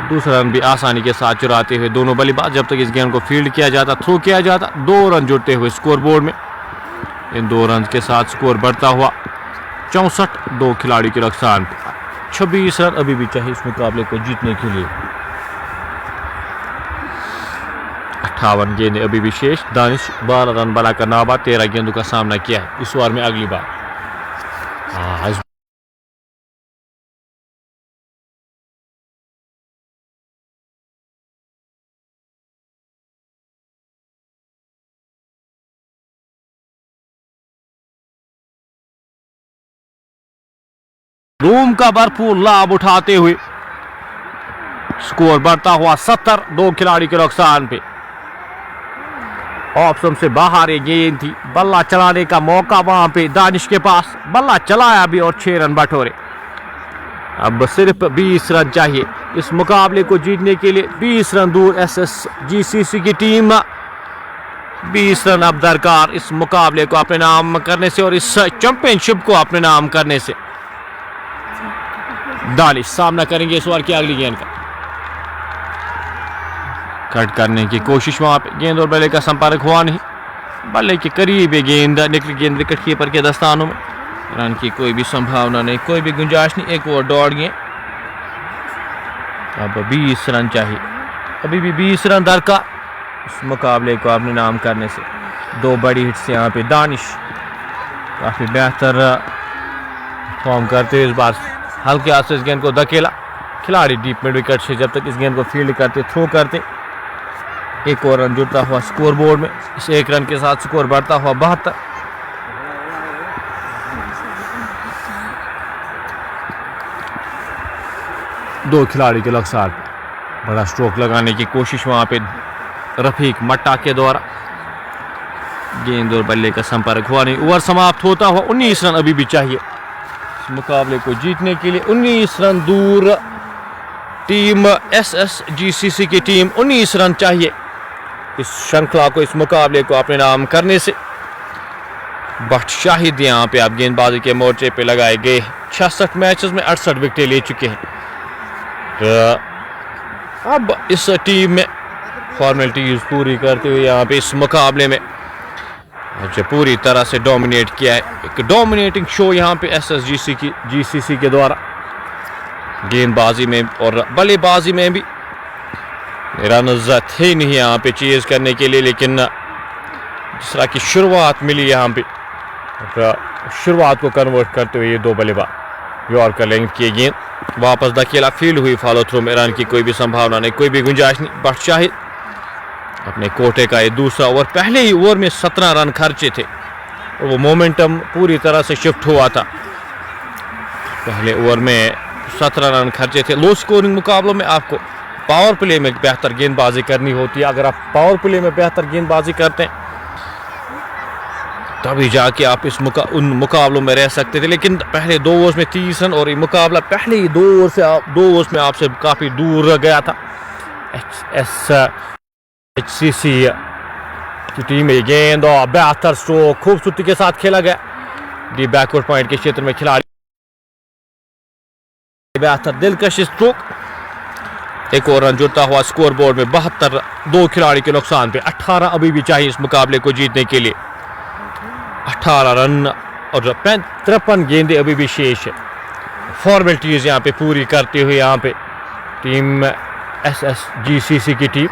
दूसरा रन भी आसानी के साथ चुराते हुए दोनों बल्लेबाज, जब तक इस गेंद को फील्ड किया जाता, थ्रो किया जाता। 2 रन जुड़ते हुए स्कोर बोर्ड में, इन 2 रन के साथ स्कोर बढ़ता हुआ 64, 2 खिलाड़ी के नुकसान। 26 रन अभी भी चाहिए इस मुकाबले को जीतने के लिए। 58 गेंदें अभी भी शेष। दानिश 12 रन बनाकर नाबाद, 13 गेंदों का सामना किया है। इस ओवर में अगली बार रूम का भरपूर लाभ उठाते हुए स्कोर बढ़ता हुआ 70, 2 खिलाड़ी के नुकसान पे। ऑप्शन से बाहर ये गेंद थी, बल्ला चलाने का मौका वहां पे दानिश के पास, बल्ला चलाया भी और 6 रन बटोरे। अब सिर्फ 20 रन चाहिए इस मुकाबले को जीतने के लिए। 20 रन दूर SSGCC की टीम, 20 रन अब दरकार इस मुकाबले को अपने नाम करने से और इस चैंपियनशिप को अपने नाम करने से। दानिश सामना करेंगे इस ओवर की अगली गेंद का, कट करने की कोशिश, वहां पे गेंद और बल्ले का संपर्क हुआ नहीं, बल्ले के करीब ये गेंद निकली, गेंद विकेट कीपर के दस्तानों में। रन की कोई भी संभावना नहीं, कोई भी गुंजाइश नहीं। एक ओवर दौड़ गए, अब 20 रन चाहिए, अभी भी 20 रन दरकार इस मुकाबले को अपने नाम करने से। 2 बड़ी हिट्स यहाँ पे दानिश काफी बेहतर फॉर्म करते हुए इस बार हल्के हाथ से इस गेंद को धकेला। खिलाड़ी डीप मिड विकेट से जब तक इस गेंद को फील्ड करते, थ्रो करते, 1 और रन जुड़ता हुआ स्कोर बोर्ड में। इस 1 रन के साथ स्कोर बढ़ता हुआ 72। दो खिलाड़ी के नुकसान, बड़ा स्ट्रोक लगाने की कोशिश वहां पे रफीक मट्टा के द्वारा, गेंद और बल्ले का संपर्क हुआ नहीं। ओवर समाप्त होता हुआ 19 रन अभी भी चाहिए इस मुकाबले को जीतने के लिए। 19 रन दूर टीम SSGCC की टीम, 19 रन चाहिए इस श्रृंखला को, इस मुकाबले को अपने नाम करने से। बट शाहिद यहाँ पे अब गेंदबाजी के मोर्चे पे लगाए गए। 66 मैचेस में 68 विकेटें ले चुके हैं। तो अब इस टीम में फॉर्मेलिटीज पूरी करते हुए यहाँ पे इस मुकाबले में जो पूरी तरह से डोमिनेट किया है, एक डोमिनेटिंग शो यहाँ पे SSGCC के द्वारा गेंदबाजी में और बल्लेबाजी में भी। रन्स थे नहीं यहाँ पे चेज करने के लिए, लेकिन जिस तरह की शुरुआत मिली यहाँ पे, शुरुआत को कन्वर्ट करते हुए ये 2 बल्लेबाज यॉर्कर लेंथ किए, गेंद वापस धकेला, फील्ड हुई फॉलो थ्रू में। रन की कोई भी संभावना नहीं, कोई भी गुंजाइश नहीं। बट शाहिद अपने कोटे का ये दूसरा ओवर, पहले ही ओवर में 17 रन खर्चे थे और वो मोमेंटम पूरी तरह से शिफ्ट हुआ था। पहले ओवर में 17 रन खर्चे थे। लो स्कोरिंग मुकाबलों में आपको पावर प्ले में बेहतर गेंदबाजी करनी होती है। अगर आप पावर प्ले में बेहतर गेंदबाजी करते हैं तभी जाके आप इस उन मुकाबलों में रह सकते थे। लेकिन पहले 2 ओवर्स में 30 रन और ये मुकाबला पहले ही 2 ओवर्स में आपसे काफी दूर गया था। SSGCC की टीम में गेंद और बेहतर स्ट्रोक खूबसूरती के साथ खेला गया। डी बैकवर्ड पॉइंट के क्षेत्र में खिलाड़ी बेहतर दिलकश स्ट्रोक। 1 और रन जुड़ता हुआ स्कोर बोर्ड में 72, 2 खिलाड़ी के नुकसान पे। 18 अभी भी चाहिए इस मुकाबले को जीतने के लिए। 18 रन और 53 गेंदें अभी भी शेष है। फॉर्मेलिटीज यहाँ पे पूरी करते हुए यहाँ पे टीम SSGCC की टीम।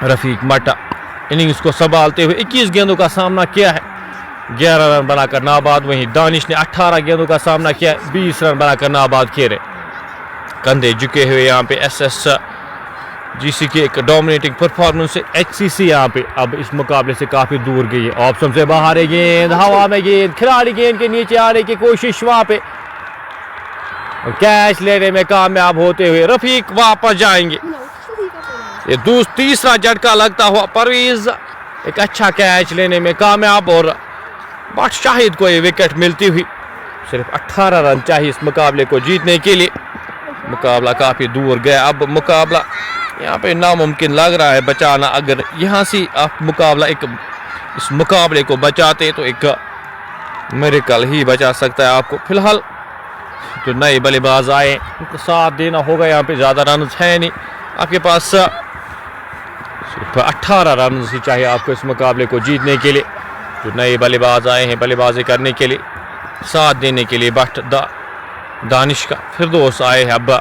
रफीक मट्टा इनिंग्स को संभालते हुए 21 गेंदों का सामना किया है, 11 रन बनाकर नाबाद। वहीं दानिश ने 18 गेंदों का सामना किया, 20 रन बनाकर नाबाद किए रहे। कंधे झुके हुए यहाँ पे SSGCC की एक डोमिनेटिंग परफॉर्मेंस से HCC यहाँ पे अब इस मुकाबले से काफी दूर गई है। ऑप्शन से बाहर है गेंद, हवा में गेंद, खिलाड़ी गेंद के नीचे आने की कोशिश वहां पे, कैच लेने में कामयाब होते हुए रफीक वापस जाएंगे। ये तीसरा झटका लगता हुआ परवेज एक अच्छा कैच लेने में कामयाब और बट शाहिद को ये विकेट मिलती हुई। सिर्फ 18 रन चाहिए इस मुकाबले को जीतने के लिए। मुकाबला काफी दूर गया। अब मुकाबला यहाँ पे नामुमकिन लग रहा है बचाना। अगर यहाँ से आप इस मुकाबले को बचाते तो एक मिरेकल ही बचा सकता है आपको। फिलहाल जो नए बल्लेबाज आए उनको साथ देना होगा। यहाँ पे ज्यादा रन है नहीं आपके पास, सिर्फ 18 रन ही चाहिए आपको इस मुकाबले को जीतने के लिए। जो नए बल्लेबाज आए हैं बल्लेबाजी करने के लिए, साथ देने के लिए, बट दानिश का फिरदौस आए हैं। अब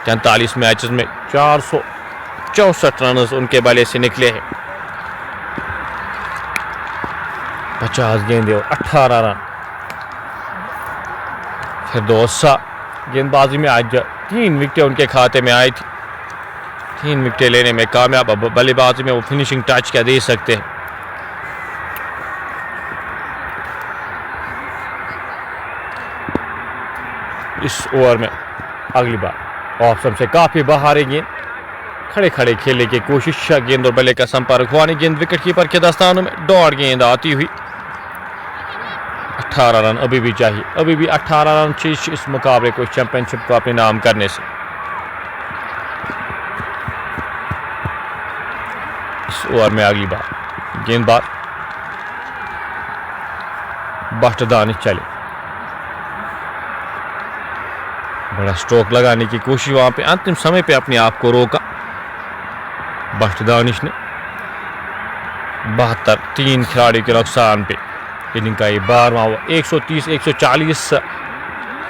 43 मैचेस में 464 रन उनके बल्ले से निकले हैं। 50 गेंदें और 18 रन। फिरदौस गेंदबाजी में आज 3 विकेटें उनके खाते में आई थी, 3 विकेटें लेने में कामयाब। अब बल्लेबाजी में वो फिनिशिंग टच क्या दे सकते हैं। इस ओवर में अगली बार ऑप्शन से काफ़ी बाहर है गेंद, खड़े खड़े खेलने की कोशिश, गेंद और बल्ले का संपर्क हुआ नहीं, गेंद विकेट कीपर के दस्तानों में, डॉट गेंद आती हुई। 18 रन अभी भी चाहिए, अभी भी 18 रन शेष इस मुकाबले को, चैंपियनशिप को अपने नाम करने से। इस ओवर में अगली बार गेंदबाज बट दानिश चले, बड़ा स्ट्रोक लगाने की कोशिश, वहां पे अंतिम समय पे अपने आप को रोका बट दानिश ने। 72, 3 खिलाड़ी के नुकसान पे इनिंग का ये 12वां ओवर। 130-140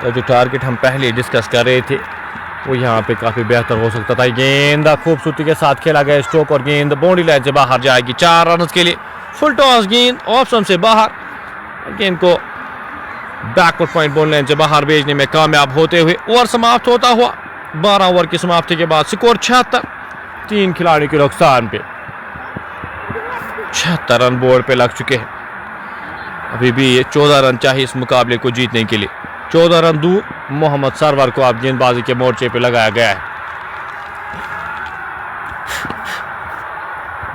का जो टारगेट हम पहले डिस्कस कर रहे थे वो यहाँ पे काफ़ी बेहतर हो सकता था। गेंद खूबसूरती के साथ खेला गया स्ट्रोक और गेंद बाउंड्री लाइन से बाहर जाएगी। 4 रन के लिए फुल टॉस, गेंद ऑप्शन से बाहर, गेंद को बैकवर्ड पॉइंट बाउंड्री लाइन से बाहर भेजने में कामयाब होते हुए ओवर समाप्त होता हुआ। 12 ओवर की समाप्ति के बाद स्कोर 76, 3 खिलाड़ी के नुकसान पे 76 रन बोर्ड पे लग चुके हैं। अभी भी ये 14 रन चाहिए इस मुकाबले को जीतने के लिए। 14 रन दूर मोहम्मद सरवर को अब गेंदबाजी के मोर्चे पे लगाया गया है।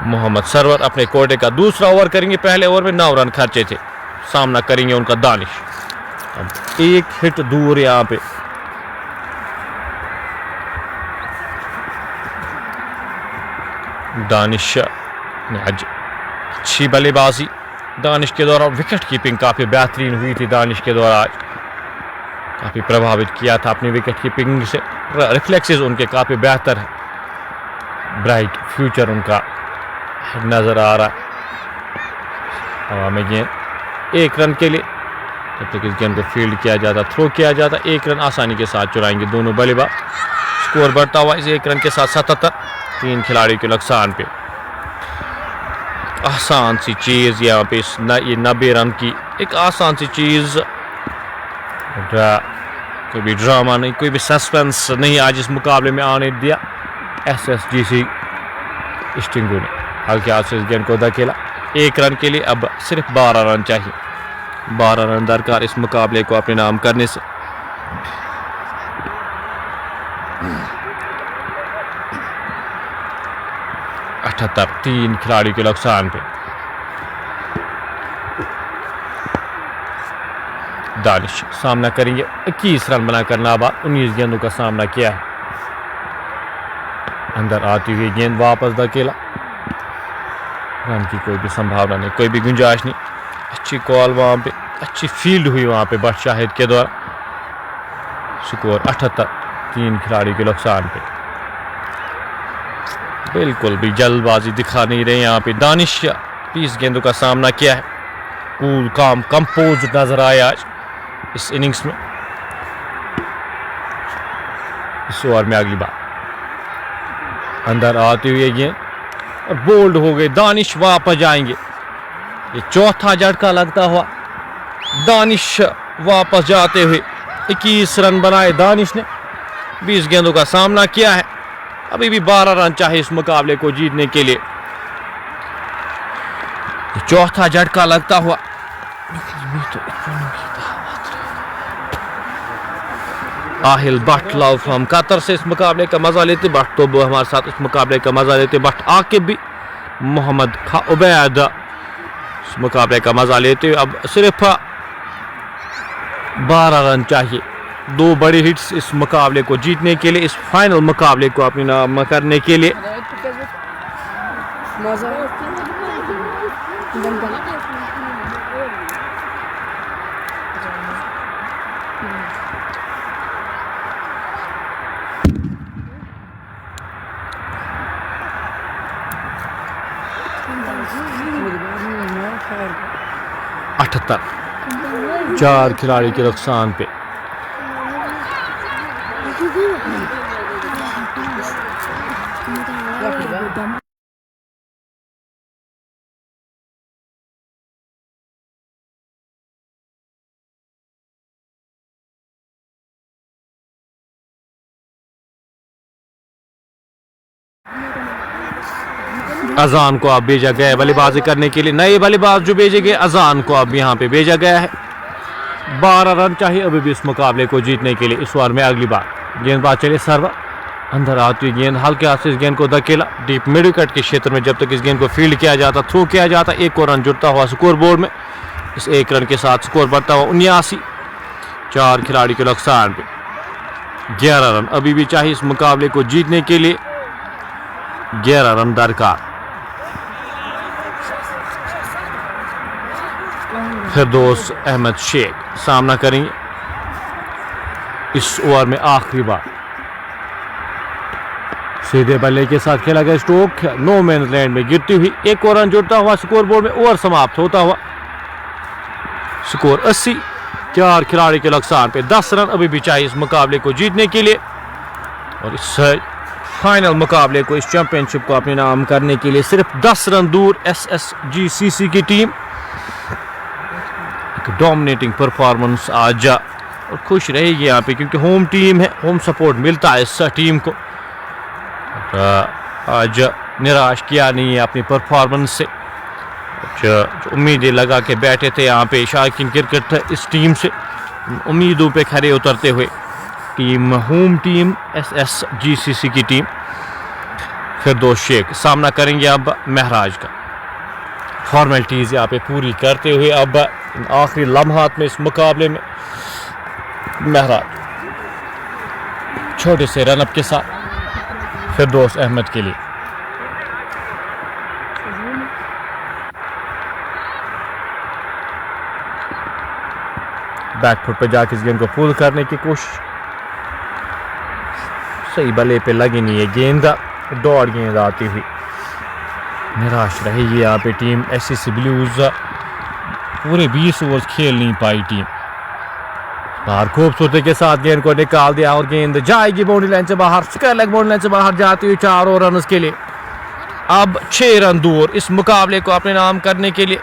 मोहम्मद सरवर अपने कोटे का दूसरा ओवर करेंगे। पहले ओवर में 9 रन खर्चे थे, सामना करेंगे उनका दानिश। अब एक हिट दूर यहां पे दानिश ने आज अच्छी बल्लेबाजी, दानिश के द्वारा विकेट कीपिंग काफ़ी बेहतरीन हुई थी। दानिश के द्वारा आज काफ़ी प्रभावित किया था अपनी विकेट कीपिंग से, रिफ्लेक्सेस उनके काफ़ी बेहतर है, ब्राइट फ्यूचर उनका नज़र आ रहा है। हवा में गेंद 1 रन के लिए, जब तक इस गेंद को फील्ड किया जाता, थ्रो किया जाता, 1 रन आसानी के साथ चुराएंगे दोनों बल्लेबाज। स्कोर बढ़ता हुआ इस 1 रन के साथ 77, 3 खिलाड़ी के नुकसान पे। आसान सी चीज़ यहाँ पे ये 90 रन की एक आसान सी चीज़, कोई भी ड्रामा नहीं, कोई भी सस्पेंस नहीं आज इस मुकाबले में आने दिया SSGC स्टिंगो ने। हल्के हाथ से इस गेंद को धकेला। 1 रन के लिए अब सिर्फ 12 रन चाहिए, 12 रन दरकार इस मुकाबले को अपने नाम करने से। अठहत्तर, 3 खिलाड़ी के नुकसान पे दानिश सामना करेंगे। 21 रन बनाकर नाबाद, 19 गेंदों का सामना किया है। अंदर आती हुई गेंद वापस धकेला, रन की कोई भी संभावना नहीं, कोई भी गुंजाइश नहीं। अच्छी कॉल वहां पे, अच्छी फील्ड हुई वहां पे बट शाहिद के द्वारा। स्कोर 78, 3 खिलाड़ी के नुकसान पे। बिल्कुल भी जल्दबाजी दिखा नहीं रहे यहाँ पे दानिश। 20 गेंदों का सामना किया है, कूल काम कंपोज नजर आया आज इस इनिंग्स में। इस ओवर में अगली बार अंदर आते हुए गेंद और बोल्ड हो गए दानिश, वापस जाएंगे। ये चौथा झटका लगता हुआ दानिश वापस जाते हुए 21 रन बनाए दानिश ने। 20 गेंदों का सामना किया है, अभी भी 12 रन चाहिए इस मुकाबले को जीतने के लिए। चौथा झटका लगता हुआ Aahil Bhatt love from Qatar से इस मुकाबले का मजा लेते। भट्ट तो हमारे साथ इस मुकाबले का मजा लेते। भट्ट आकिब भी, मोहम्मद उबैद इस मुकाबले का मजा लेते हुए। अब सिर्फ 12 रन चाहिए, 2 बड़े हिट्स इस मुकाबले को जीतने के लिए, इस फाइनल मुकाबले को अपने नाम करने के लिए। अठहत्तर, 4 खिलाड़ी के नुकसान पे। अजान को अब भेजा गया है बल्लेबाजी करने के लिए। नए बल्लेबाज जो भेजे गए, अजान को अब यहाँ पे भेजा गया है। 12 रन चाहिए अभी भी इस मुकाबले को जीतने के लिए। इस ओवर में अगली बार गेंदबाज चले सर्वर, अंदर आती हुई गेंद हल्के हाथ से इस गेंद को धकेला डीप मिड विकेट के क्षेत्र में। जब तक इस गेंद को फील्ड किया जाता, थ्रो किया जाता, एक और रन जुड़ता हुआ स्कोर बोर्ड में। इस एक रन के साथ स्कोर बढ़ता हुआ 79। 4 खिलाड़ी के नुकसान पे 11 रन अभी भी चाहिए इस मुकाबले को जीतने के लिए। 11 रन दरकार। फिरदौस अहमद शेख सामना करेंगे इस ओवर में आखिरी बार। सीधे बल्ले के साथ खेला गया स्ट्रोक, नो मैन लैंड में गिरती हुई, एक और रन जुड़ता हुआ स्कोर बोर्ड में। ओवर समाप्त होता हुआ स्कोर 80। 4 खिलाड़ी के नुकसान पे 10 रन अभी भी चाहिए इस मुकाबले को जीतने के लिए और इस फाइनल मुकाबले को, इस चैंपियनशिप को अपने नाम करने के लिए सिर्फ 10 रन दूर SSGCC की टीम। एक डोमिनेटिंग परफॉर्मेंस आज और खुश रहेगी यहाँ पे क्योंकि होम टीम है, होम सपोर्ट मिलता है इस टीम को। आज निराश किया नहीं है अपनी परफॉर्मेंस से। जो उम्मीदें लगा के बैठे थे यहाँ पे शायकीन क्रिकेट इस टीम से, उम्मीदों पे खरे उतरते हुए टीम, होम टीम SSGCC की टीम। फिरदौस शेख सामना करेंगे अब महराज का। फॉर्मेलिटीज़ यहाँ पे पूरी करते हुए अब आखिरी लम्हात में इस मुकाबले में महराज छोटे से रनअप के साथ फिरदौस अहमद के लिए। बैकफुट पे जाके इस गेंद को पुल करने की कोशिश, सही बल्ले पे लगी नहीं है गेंद, डॉट गेंद आती हुई। निराश रहेगी यहाँ पे टीम SSC ब्लूज। पूरे 20 ओवर खेल नहीं पाई टीम। बाहर खूबसूरती के साथ गेंद को निकाल दिया और गेंद जाएगी बाउंड्री लाइन से बाहर, स्क्वायर लेग बाउंड्री लाइन से बाहर जाती हुई 4 और रन के लिए। अब 6 रन दूर इस मुकाबले को अपने नाम करने के लिए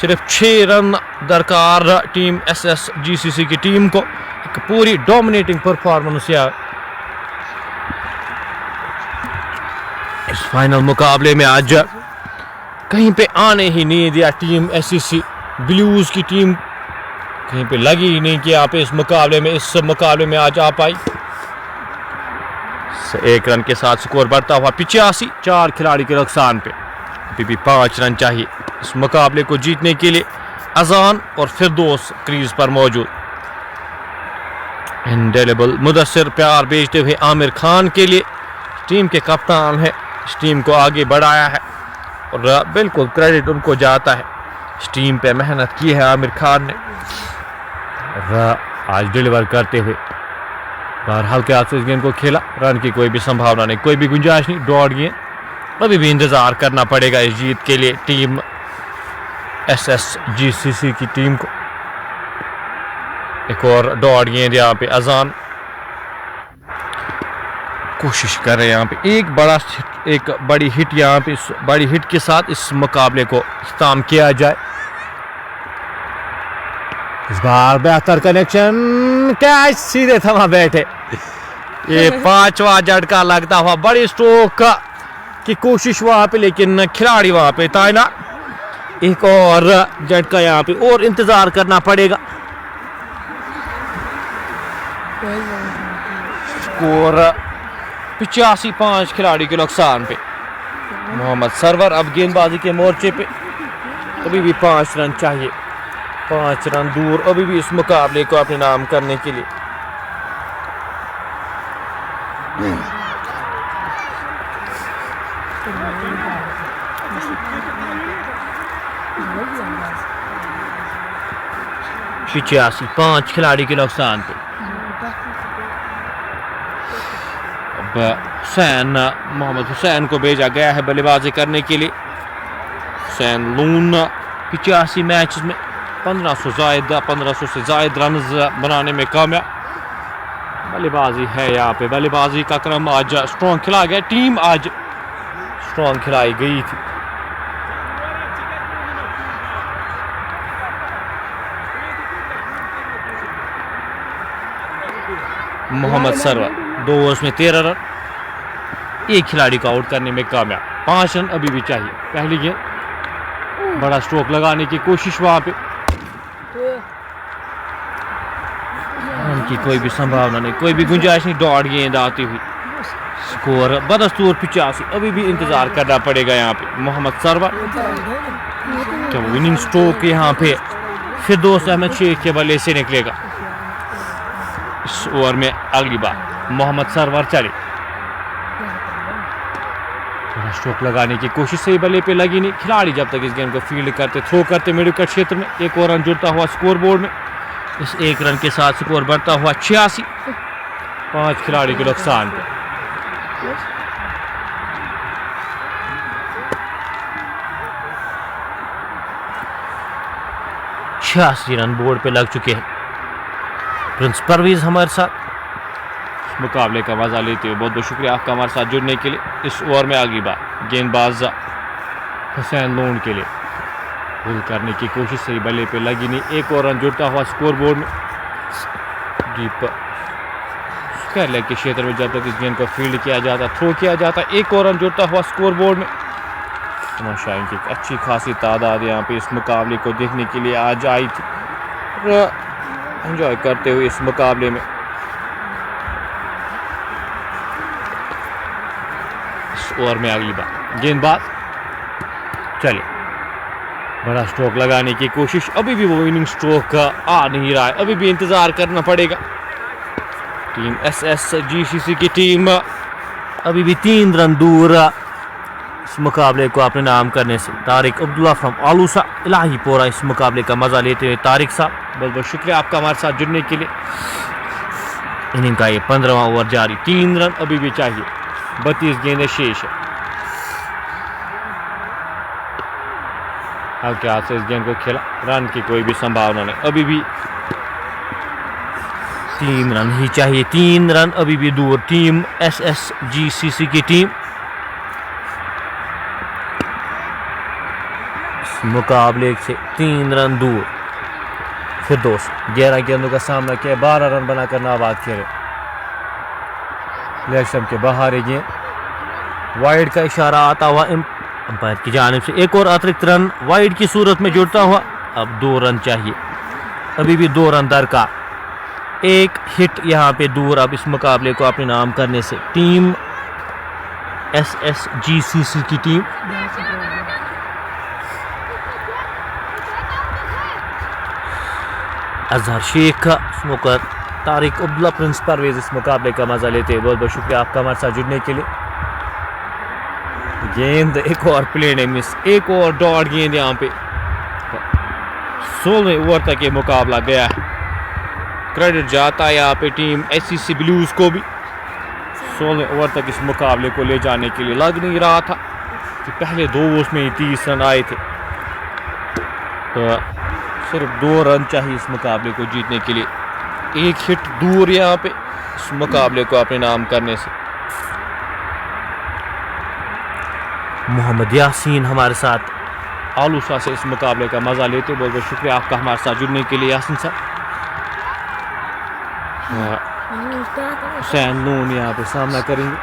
सिर्फ 6 रन दरकार टीम SSGCC की टीम को। एक पूरी डोमिनेटिंग परफॉर्मेंस यार इस फाइनल मुकाबले में आज कहीं पे आने ही नहीं दिया टीम SSC ब्लूज की टीम, कहीं पे लगी ही नहीं कि आप इस मुकाबले में आज आ पाई। 1 रन के साथ स्कोर बढ़ता हुआ 85। 4 खिलाड़ी के नुकसान पे अभी भी 5 रन चाहिए इस मुकाबले को जीतने के लिए। अजान और फिरदौस क्रीज पर मौजूद। इंडेलेबल मुदस्सिर प्यार भेजते हुए आमिर खान के लिए, टीम के कप्तान है, इस टीम को आगे बढ़ाया है और बिल्कुल क्रेडिट उनको जाता है। इस टीम पे मेहनत की है आमिर खान ने और आज डिलीवर करते हुए बाहर हल्के हाथ से इस गेंद को खेला। रन की कोई भी संभावना नहीं, कोई भी गुंजाइश नहीं। डॉट गेंद, अभी भी इंतजार करना पड़ेगा इस जीत के लिए टीम SSGCC की टीम को। एक और डॉट गेंद यहाँ पे अजान कोशिश कर रहे हैं यहाँ पे एक बड़ी हिट यहाँ पे, इस बड़ी हिट के साथ इस मुकाबले को इख्तिताम किया जाए। इस बार बेहतर कनेक्शन, कैच सीधे थमा बैठे। ये 5वां झटका लगता हुआ, बड़ी स्ट्रोक की कोशिश वहां पे लेकिन खिलाड़ी वहां पे तैनात। एक और झटका यहाँ पे और इंतजार करना पड़ेगा। स्कोर 85। 5 खिलाड़ी के नुकसान पे मोहम्मद सरवर अब गेंदबाजी के मोर्चे पे। अभी भी 5 रन चाहिए, 5 रन दूर अभी भी इस मुकाबले को अपने नाम करने के लिए। पिचासी 5 खिलाड़ी के नुकसान पे अब मोहम्मद हुसैन को भेजा गया है बल्लेबाजी करने के लिए। हुसैन लून 85 मैच में 1500 से जायद रन बनाने में कामयाब। बल्लेबाजी है यहाँ पे, बल्लेबाजी का क्रम आज स्ट्रॉन्ग खिला गया, टीम आज स्ट्रॉन्ग खिलाई गई थी। मोहम्मद सरवर 2 ओवर्स में 13 रन, एक खिलाड़ी को आउट करने में कामयाब। 5 रन अभी भी चाहिए। पहली गेंद, बड़ा स्ट्रोक लगाने की कोशिश वहां पे, रन की कोई भी संभावना नहीं, कोई भी गुंजाइश नहीं। डॉट गेंद आती हुई, स्कोर बदस्तूर 85। अभी भी इंतजार करना पड़ेगा यहाँ पे मोहम्मद सरवर। तो विनिंग स्ट्रोक यहाँ पे फिरदौस अहमद शेख के बल्ले से निकलेगा। इस ओवर में अगली बार मोहम्मद सरवर चले, स्ट्रोक लगाने की कोशिश सही बल्ले पे लगी नहीं। खिलाड़ी जब तक इस गेंद को फील्ड करते, थ्रो करते मिड विकेट क्षेत्र में, एक और रन जुड़ता हुआ स्कोर बोर्ड में। इस एक रन के साथ स्कोर बढ़ता हुआ 86। 5 खिलाड़ी के नुकसान पे। छियासी रन बोर्ड पे लग चुके हैं। प्रिंस परवेज हमारे साथ मुकाबले का मजा लेते हुए बहुत बहुत शुक्रिया आपका हमारे साथ जुड़ने के लिए। इस ओवर में अगली बार गेंदबाज हुसैन लोन के लिए पुल करने की कोशिश, सही बल्ले पे लगी नहीं। एक और रन जुड़ता हुआ स्कोर बोर्ड में। डीप स्क्वायर के क्षेत्र में जब तक इस गेंद को फील्ड किया जाता, थ्रो किया जाता, एक और रन जुड़ता हुआ स्कोर बोर्ड में। तमाशाइन की अच्छी खासी तादाद यहाँ पे इस मुकाबले को देखने के लिए आज आई थी और एंजॉय करते हुए इस मुकाबले में। ओवर में अगली बार गेंदबाज चले, बड़ा स्ट्रोक लगाने की कोशिश। अभी भी वो विनिंग स्ट्रोक आ नहीं रहा है, अभी भी इंतजार करना पड़ेगा। टीम SSGCC की टीम अभी भी 3 रन दूर इस मुकाबले को अपने नाम करने से। तारिक अब्दुल्ला फ्रॉम आलूसा इलाहीपोरा इस मुकाबले का मजा लेते हुए। तारिक साहब बहुत बहुत शुक्रिया आपका हमारे साथ जुड़ने के लिए। इनिंग का ये 15वां ओवर जारी, 3 रन अभी भी चाहिए, 32 गेंदें शेष है। हल्के हाथ से इस गेंद को खेला, रन की कोई भी संभावना नहीं। अभी भी 3 रन ही चाहिए, 3 रन अभी भी दूर टीम SSGCC की टीम। इस मुकाबले से 3 रन दूर। फिरदौस 11 गेंदों का सामना किया, 12 रन बनाकर नाबाद खेले। लेग स्टंप के बाहर है गेंद, वाइड का इशारा आता हुआ अंपायर की जानिब से। एक और अतिरिक्त रन वाइड की सूरत में जुड़ता हुआ। अब 2 रन चाहिए, अभी भी 2 रन दरकार। एक हिट यहाँ पे दूर अब इस मुकाबले को अपने नाम करने से टीम SSGCC की team. Azhar Shaikh smoker, Tariq Abdullah, Prince Parvez इस मुकाबले का मजा लेते हैं। बहुत बहुत शुक्रिया आपका हमारे साथ जुड़ने के लिए। गेंद एक और प्ले ने मिस, एक और डॉट गेंद यहाँ पे। 16वें ओवर तक ये मुकाबला गया है। क्रेडिट जाता है यहाँ पे टीम SCC ब्लूज को भी। 16वें ओवर तक इस मुकाबले को ले जाने के लिए लग नहीं रहा था कि पहले 2 ओवर्स में ही 30 रन आए थे। तो सिर्फ 2 रन चाहिए इस मुकाबले को जीतने के लिए। एक हिट दूर यहाँ पे इस मुकाबले को अपने नाम करने से। मोहम्मद यासीन हमारे साथ आलूसा से इस मुकाबले का मजा लेते। बहुत बहुत शुक्रिया आपका हमारे साथ जुड़ने के लिए यासीन साहब। हुसैन नून यहाँ पे सामना करेंगे।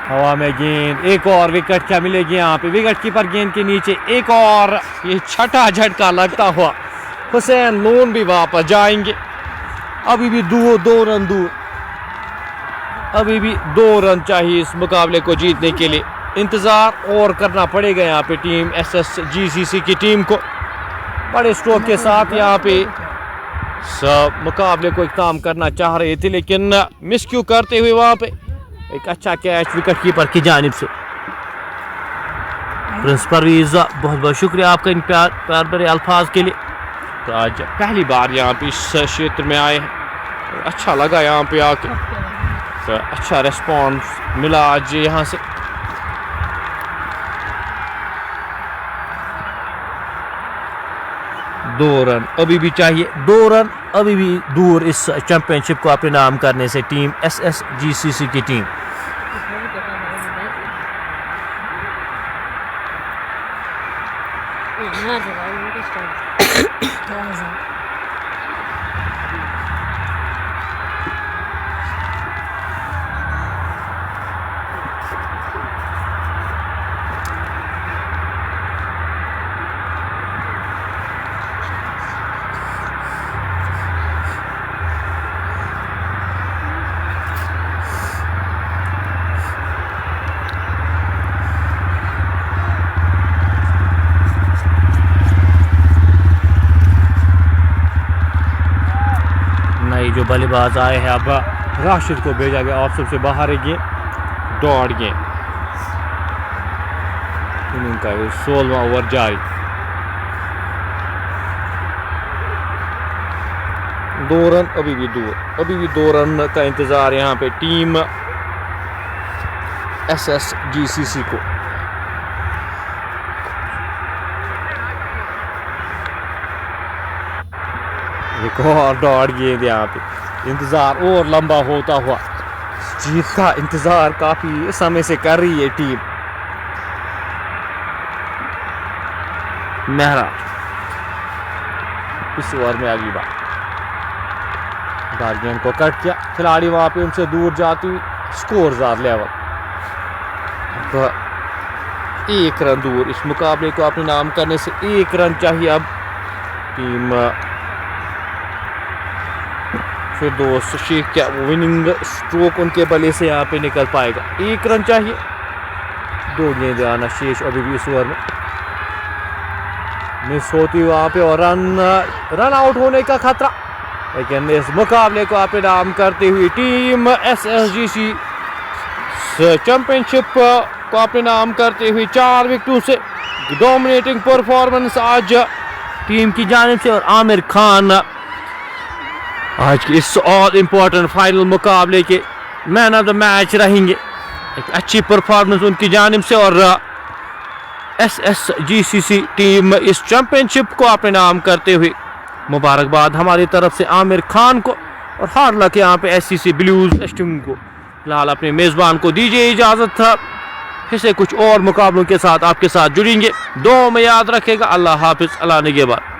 हवा में गेंद, एक और विकेट क्या मिलेगी यहाँ पे। विकेट कीपर गेंद के नीचे, एक और ये छठा झटका लगता हुआ हुसैन नून भी वापस जाएंगे। अभी भी 2 रन दूर, अभी भी 2 रन चाहिए इस मुकाबले को जीतने के लिए। इंतजार और करना पड़ेगा यहाँ पे टीम SSGCC की टीम को। बड़े स्ट्रोक के साथ यहाँ पे सब मुकाबले को इख्तिताम करना चाह रहे थे, लेकिन मिस क्यों करते हुए वहां पे एक अच्छा कैच विकेट कीपर की जानिब से। प्रिंस परवेज बहुत बहुत शुक्रिया आपका इन प्यार भरे अल्फाज के लिए। तो आज पहली बार यहाँ पे इस क्षेत्र में आए हैं, अच्छा लगा यहाँ पे आके। तो अच्छा रिस्पॉन्स मिला आज यहाँ से। दो रन अभी भी चाहिए, 2 रन अभी भी दूर इस चैंपियनशिप को अपने नाम करने से टीम SSGCC की टीम। जो बल्लेबाज आए हैं, अब राशिद को भेजा गया ऑफ से बाहर है गेंद, डॉट गेंद। इनिंग का 16वां ओवर जारी। 2 रन अभी भी दूर, अभी भी 2 रन का इंतजार यहाँ पे टीम SSGCC को। एक और डॉट गेंद यहाँ पे, इंतजार और लंबा होता हुआ, जीत का इंतजार काफी समय से कर रही है टीम। मेहरा इस ओवर में अगली बार गेंद को कट किया, खिलाड़ी वहां पे उनसे दूर जाती हुई, स्कोर ज़्यादा लेवल। 1 रन दूर, इस मुकाबले को अपने नाम करने से 1 रन चाहिए अब टीम फिरदौस शेख। क्या विनिंग स्ट्रोक उनके बल्ले से यहाँ पे निकल पाएगा? 1 रन चाहिए, 2 गेंदें आना शेष अभी भी इस ओवर में। मिस होती वहां पे और रन आउट होने का खतरा, लेकिन इस मुकाबले को अपने नाम करते हुए टीम SSGC चैंपियनशिप को अपने नाम करते हुए 4 विकेटों से डोमिनेटिंग परफॉर्मेंस आज टीम की जानिब से। और आमिर खान आज के इस ऑल इम्पोर्टेंट फाइनल मुकाबले के मैन ऑफ द मैच रहेंगे। एक अच्छी परफॉर्मेंस उनकी जानिब से और SSGCC टीम इस चैंपियनशिप को अपने नाम करते हुए मुबारकबाद हमारी तरफ से आमिर खान को, और हार्ड लक यहाँ पे SCC ब्लूज टीम को। फिलहाल अपने मेज़बान को दीजिए इजाज़त, फिर से कुछ और मुकाबलों के साथ आपके साथ जुड़ेंगे। दो में याद रखेगा। अल्लाह हाफिज़, अल्लाह निगहबान।